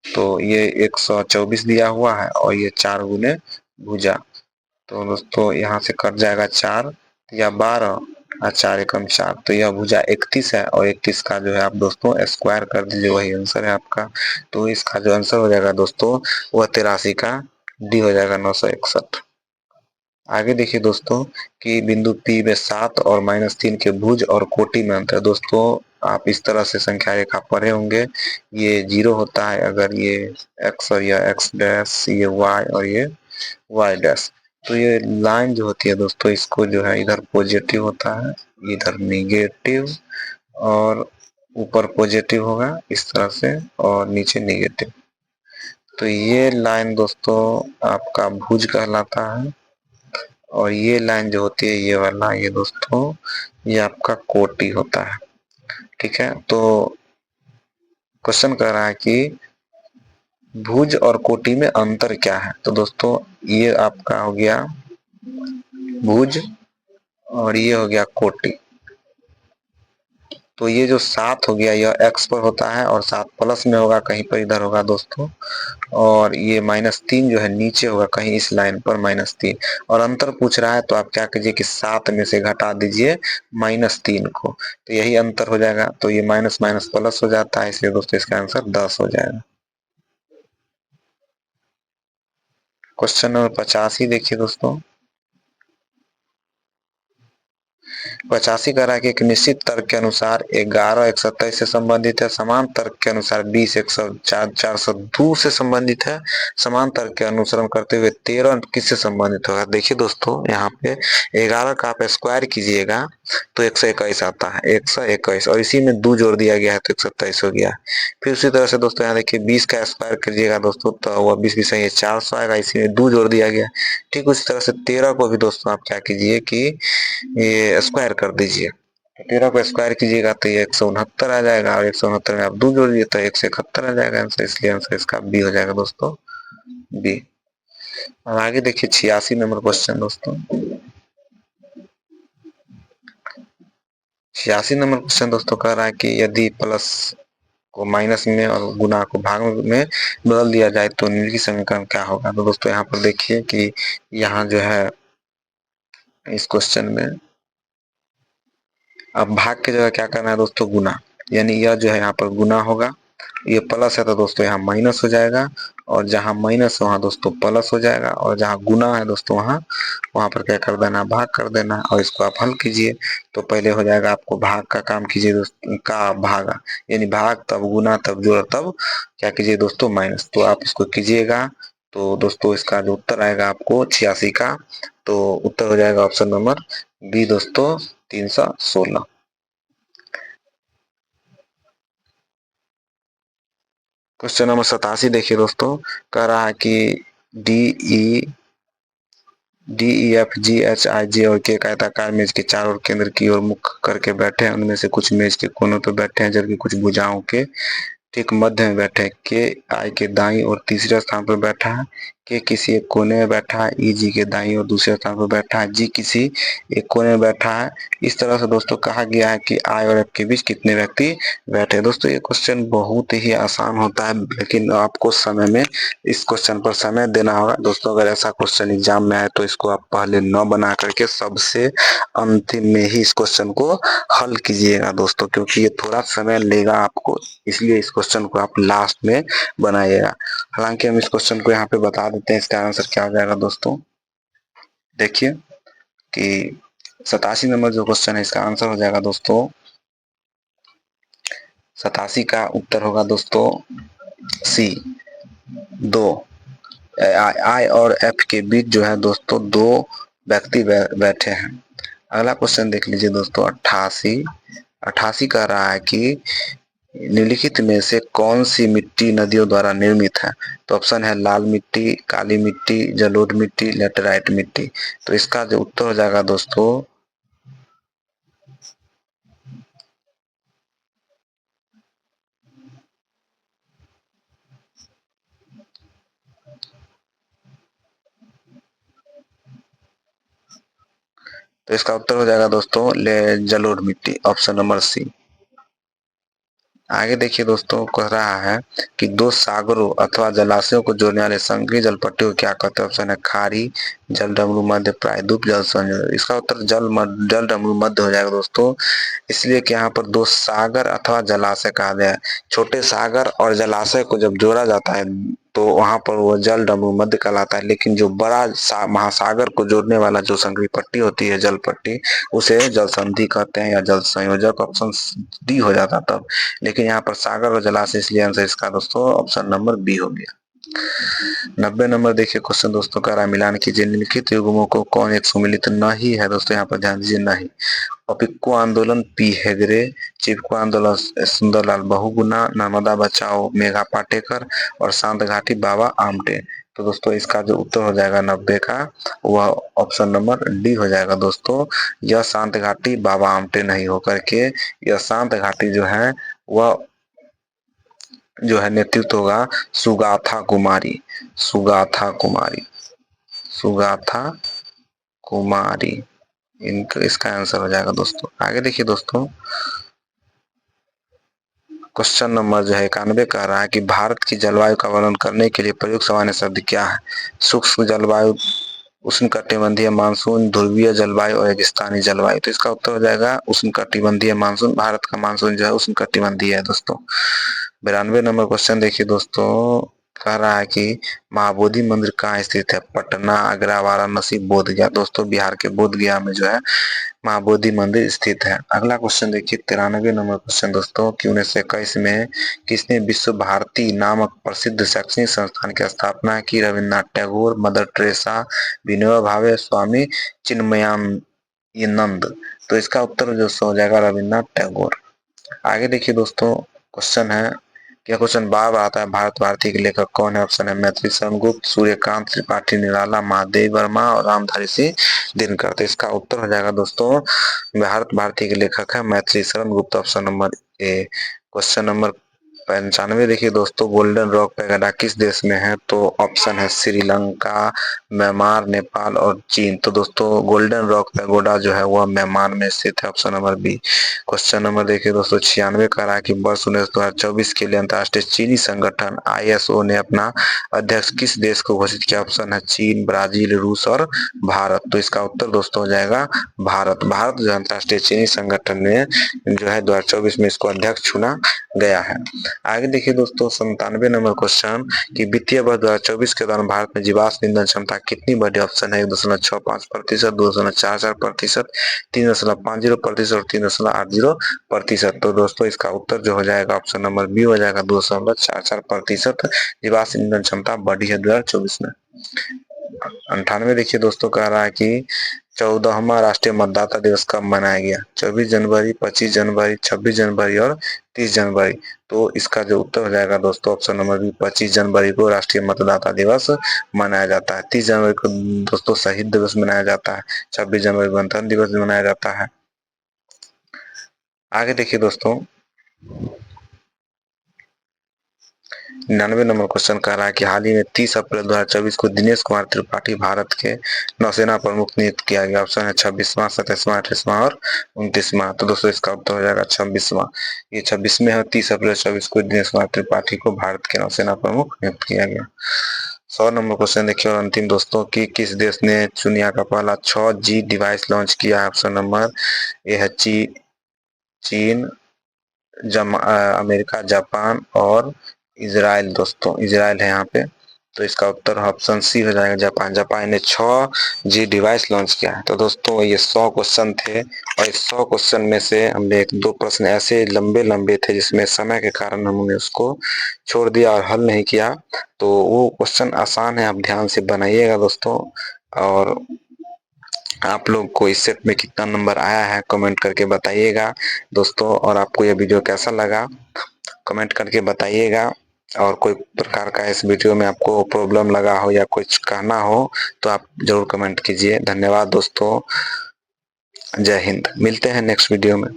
तो ये 124 दिया हुआ है और ये 4 गुने भुजा, तो दोस्तों यहाँ से कट जाएगा 4 या 12 और 4 एकम 4, तो यह भुजा 31 है और 31 का जो है आप दोस्तों स्क्वायर कर दीजिए, वही आंसर है आपका। तो इसका जो आंसर हो जाएगा दोस्तों वह 83 का डी हो जाएगा 961। आगे देखिए दोस्तों कि बिंदु P में 7 और -3 के भुज और कोटि में अंतर। दोस्तों आप इस तरह से संख्या रेखा पढ़े होंगे, ये 0 होता है अगर ये x और यह x डैश, ये y और ये y डैश। तो ये लाइन जो होती है दोस्तों इसको जो है इधर पॉजिटिव होता है, इधर निगेटिव, और ऊपर पॉजिटिव होगा इस तरह से और नीचे निगेटिव। तो ये लाइन दोस्तों आपका भुज कहलाता है, और ये लाइन जो होती है ये वाला, ये दोस्तों ये आपका कोटि होता है। ठीक है, तो क्वेश्चन कह रहा है कि भुज और कोटि में अंतर क्या है। तो दोस्तों ये आपका हो गया भुज और ये हो गया कोटि। तो ये जो 7 हो गया यह x पर होता है और 7 प्लस में होगा, कहीं पर इधर होगा दोस्तों, और ये -3 जो है नीचे होगा कहीं इस लाइन पर -3, और अंतर पूछ रहा है तो आप क्या कीजिए कि 7 में से घटा दीजिए -3 को, तो यही अंतर हो जाएगा। तो ये माइनस माइनस प्लस हो जाता है, इसलिए दोस्तों इसका आंसर 10 हो जाएगा। क्वेश्चन नंबर 85 देखिए दोस्तों। 85 कह रहा है कि एक निश्चित तर्क के अनुसार 11 127 से संबंधित है, समान तर्क के अनुसार 20 104 402 से संबंधित है, समान तर्क के अनुसरण करते हुए 13 किससे संबंधित होगा। देखिए दोस्तों यहाँ पे 11 का आप स्क्वायर कीजिएगा तो 121 आता है, 121, और इसी में 2 जोड़ दिया गया है तो 127 हो गया। फिर उसी तरह से दोस्तों यहाँ देखिए 20 का स्क्वायर कीजिएगा दोस्तों तो वह 20 भी सही है, 400 आएगा, इसी में 2 जोड़ दिया गया। ठीक उसी तरह से 13 को भी दोस्तों आप क्या कीजिए कि ये स्क्वायर कर दीजिए, 13 को स्क्वायर कीजिएगा तो ये 169 आ जाएगा, और 169 में आप 2 जोड़िए तो 171 आ जाएगा आंसर, इसलिए आंसर इसका बी हो जाएगा दोस्तों, बी। अब आगे देखिए 86 नंबर क्वेश्चन दोस्तों। 86 नंबर क्वेश्चन दोस्तों कह रहा है कि यदि प्लस को माइनस में और गुना को भाग में बदल दिया जाए तो निम्नलिखित समीकरण क्या होगा। तो दोस्तों यहाँ पर देखिए कि यहाँ जो है इस क्वेश्चन में अब भाग की जगह क्या करना है दोस्तों, गुना, यानी यह जो है यहाँ पर गुना होगा, ये प्लस है तो दोस्तों यहाँ माइनस हो जाएगा, और जहाँ माइनस है वहाँ दोस्तों प्लस हो जाएगा, और जहाँ गुना है दोस्तों वहाँ पर क्या कर देना, भाग कर देना, और इसको आप हल कीजिए। तो पहले हो जाएगा आपको भाग का काम कीजिए दोस्तों, का भागा, यानी भाग तब गुना तब जोड़ तब क्या कीजिए दोस्तों माइनस, तो आप इसको कीजिएगा। तो दोस्तों इसका जो उत्तर आएगा आपको 86 का, तो उत्तर हो जाएगा ऑप्शन नंबर बी दोस्तों 316। क्वेश्चन नंबर 87 देखिए दोस्तों, कह रहा है कि DEF GHI J और K का आयताकार मेज के चारों ओर केंद्र की ओर मुख करके बैठे हैं, उनमें से कुछ मेज के कोनों पर बैठे हैं जबकि कुछ भुजाओं के ठीक मध्य में बैठे हैं। K I के दाईं और तीसरे स्थान पर बैठा है, के किसी एक कोने में बैठा है, ई जी के दाईं और दूसरे स्थान पर बैठा है, जी किसी एक कोने में बैठा है। इस तरह से दोस्तों कहा गया है कि आई और एफ के बीच कितने व्यक्ति बैठे। दोस्तों ये क्वेश्चन बहुत ही आसान होता है, लेकिन आपको समय में इस क्वेश्चन पर समय देना होगा। दोस्तों अगर ऐसा क्वेश्चन एग्जाम में आए तो इसको आप पहले न बना करके सबसे अंतिम में ही इस क्वेश्चन को हल कीजिएगा दोस्तों, क्योंकि ये थोड़ा समय लेगा आपको, इसलिए इस क्वेश्चन को आप लास्ट में बनाइएगा। हालांकि हम इस क्वेश्चन को यहाँ पे बता देते हैं, इसका आंसर क्या हो जाएगा दोस्तों। देखिए कि 87 नंबर जो क्वेश्चन है इसका आंसर हो जाएगा दोस्तों, 87 का उत्तर होगा दोस्तों सी, दो। आई और एफ के बीच जो है दोस्तों दो व्यक्ति बैठे हैं। अगला क्वेश्चन देख लीजिए दोस्तों 88। 88 कह रहा है कि निम्नलिखित में से कौन सी मिट्टी नदियों द्वारा निर्मित है। तो ऑप्शन है लाल मिट्टी, काली मिट्टी, जलोढ़ मिट्टी, लेटराइट मिट्टी। तो इसका जो उत्तर हो जाएगा दोस्तों तो इसका उत्तर हो जाएगा दोस्तों जलोढ़ मिट्टी, ऑप्शन नंबर सी। आगे देखिए दोस्तों कह रहा है कि दो सागरों अथवा जलाशयों को जोड़ने वाले संकरी जल पट्टी को क्या कहते हैं। ऑप्शन है खाड़ी, जल डमरू, मध्य प्रायद्वीप, जल संयोजन। इसका उत्तर जल डमरू मध्य हो जाएगा दोस्तों, इसलिए कि यहाँ पर दो सागर अथवा जलाशय कहा गया है। छोटे सागर और जलाशय को जब जोड़ा जाता है तो वहां पर वो जल डमरू मध्य कहलाता है, लेकिन जो बड़ा महासागर को जोड़ने वाला जो संकरी पट्टी होती है, जल पट्टी, उसे जल संधि कहते हैं या जल संयोजक, ऑप्शन डी हो जाता तब। लेकिन यहाँ पर सागर और जलाशय, इसलिए आंसर इसका दोस्तों ऑप्शन नंबर बी हो गया। 90 नंबर देखिए क्वेश्चन दोस्तों का रहा मिलान कीजिए निम्नलिखित युग्मों को कौन एक सुमिलित नहीं है। दोस्तों यहाँ पर ध्यान दीजिए नहीं। ऑपिक्को आंदोलन पी हेगड़े, चिपको आंदोलन सुंदरलाल बहुगुणा, नर्मदा बचाओ मेघा पाटेकर और शांत घाटी बाबा आमटे। तो दोस्तों इसका जो उत्तर हो जाएगा 90 का वह ऑप्शन नंबर डी हो जाएगा दोस्तों। यह शांत घाटी बाबा आमटे नहीं होकर के यह शांत घाटी वह जो है नेतृत्व होगा सुगाथा कुमारी, सुगाथा कुमारी, सुगाथा कुमारी। इनका इसका आंसर हो जाएगा दोस्तों। आगे देखिए दोस्तों क्वेश्चन नंबर जो है 91 कह रहा है कि भारत की जलवायु का वर्णन करने के लिए प्रयुक्त सामान्य शब्द क्या है। शुष्क जलवायु, उष्णकटिबंधीय मानसून, ध्रुवीय जलवायु और रेगिस्तानी जलवायु। तो इसका उत्तर हो जाएगा उष्णकटिबंधीय मानसून। भारत का मानसून जो है उष्णकटिबंधीय है दोस्तों। 92 नंबर क्वेश्चन देखिए दोस्तों कह रहा है कि महाबोधि मंदिर कहाँ स्थित है। पटना, आगरा, वाराणसी, बोधगया। दोस्तों बिहार के बोधगया में जो है महाबोधि मंदिर स्थित है। अगला क्वेश्चन देखिए 93 नंबर क्वेश्चन दोस्तों कि 1921 में किसने विश्व भारती नामक प्रसिद्ध शैक्षणिक संस्थान की स्थापना की। Rabindranath Tagore, mother Teresa, Vinoba Bhave, Swami Chinmayanand. तो इसका उत्तर जो हो जाएगा रविन्द्रनाथ टैगोर। आगे देखिए दोस्तों क्वेश्चन है, क्या क्वेश्चन बार बार आता है, भारत भारती के लेखक कौन है। ऑप्शन है मैथिली शरण गुप्त, सूर्यकांत त्रिपाठी निराला, महादेव वर्मा और रामधारी सिंह दिनकर। तो इसका उत्तर हो जाएगा दोस्तों भारत भारती के लेखक है Maithili Sharan Gupt, option number A. Question number 95 देखिए दोस्तों गोल्डन रॉक पैगोडा किस देश में है। तो ऑप्शन है श्रीलंका, म्यांमार, नेपाल और चीन। तो दोस्तों गोल्डन रॉक पैगोडा जो है वह म्यांमार में स्थित है, option number B. Question number देखिए दोस्तों 96 कह रहा है कि वर्ष 2024 के लिए अंतर्राष्ट्रीय चीनी संगठन ISO ने अपना अध्यक्ष किस देश को घोषित किया। ऑप्शन है चीन, ब्राजील, रूस और भारत। तो इसका उत्तर दोस्तों हो जाएगा भारत। भारत जो अंतर्राष्ट्रीय चीनी संगठन में जो है 2024 में इसको अध्यक्ष चुना गया है। आगे देखिए दोस्तों 97 नंबर क्वेश्चन कि वित्तीय वर्ष 2024 के दौरान भारत में जीवाश्म ईंधन क्षमता कितनी बढ़ी। ऑप्शन है 1.65%, 2.44%, 3.50% और 3.80%। तो दोस्तों इसका उत्तर जो हो जाएगा ऑप्शन नंबर बी हो जाएगा 2.44%। जीवाश्म ईंधन क्षमता बढ़ी है 2024 में। 98 देखिए दोस्तों कह रहा है कि 14वां राष्ट्रीय मतदाता दिवस कब मनाया गया। 24 जनवरी, 25 जनवरी, 26 जनवरी और 30 जनवरी। तो इसका जो उत्तर हो जाएगा दोस्तों ऑप्शन नंबर बी 25 जनवरी को राष्ट्रीय मतदाता दिवस मनाया जाता है। 30 जनवरी को दोस्तों शहीद दिवस मनाया जाता है। 26 जनवरी को गणतंत्र दिवस मनाया जाता है। आगे देखिए दोस्तों 99 नंबर क्वेश्चन कह रहा है कि हाल ही में 30 अप्रैल 2024 को दिनेश कुमार त्रिपाठी भारत के नौसेना प्रमुख नियुक्त किया गया। ऑप्शन है 26वां, 27वां, 28वां और 29वां। तो दोस्तों इसका उत्तर हो जाएगा 26वां। ये 26वें है, 30 अप्रैल 24 को दिनेश कुमार त्रिपाठी को भारत के नौसेना प्रमुख नियुक्त किया गया। 100 नंबर क्वेश्चन देखिए और अंतिम दोस्तों की किस देश ने दुनिया का पहला 6G डिवाइस लॉन्च किया है। ऑप्शन नंबर ए है चीन, अमेरिका, जापान और इजराइल। दोस्तों इजराइल है यहाँ पे, तो इसका उत्तर ऑप्शन सी हो जाएगा जापान। जापान ने 6G डिवाइस लॉन्च किया है। तो दोस्तों ये 100 क्वेश्चन थे और इस 100 क्वेश्चन में से हमने 1-2 प्रश्न ऐसे लंबे लंबे थे जिसमें समय के कारण हमने उसको छोड़ दिया और हल नहीं किया। तो वो क्वेश्चन आसान है, आप ध्यान से बनाइएगा दोस्तों। और आप लोग को इस सेट में कितना नंबर आया है कमेंट करके बताइएगा दोस्तों। और आपको यह वीडियो कैसा लगा कमेंट करके बताइएगा। और कोई प्रकार का इस वीडियो में आपको प्रॉब्लम लगा हो या कुछ कहना हो तो आप जरूर कमेंट कीजिए। धन्यवाद दोस्तों, जय हिंद। मिलते हैं नेक्स्ट वीडियो में।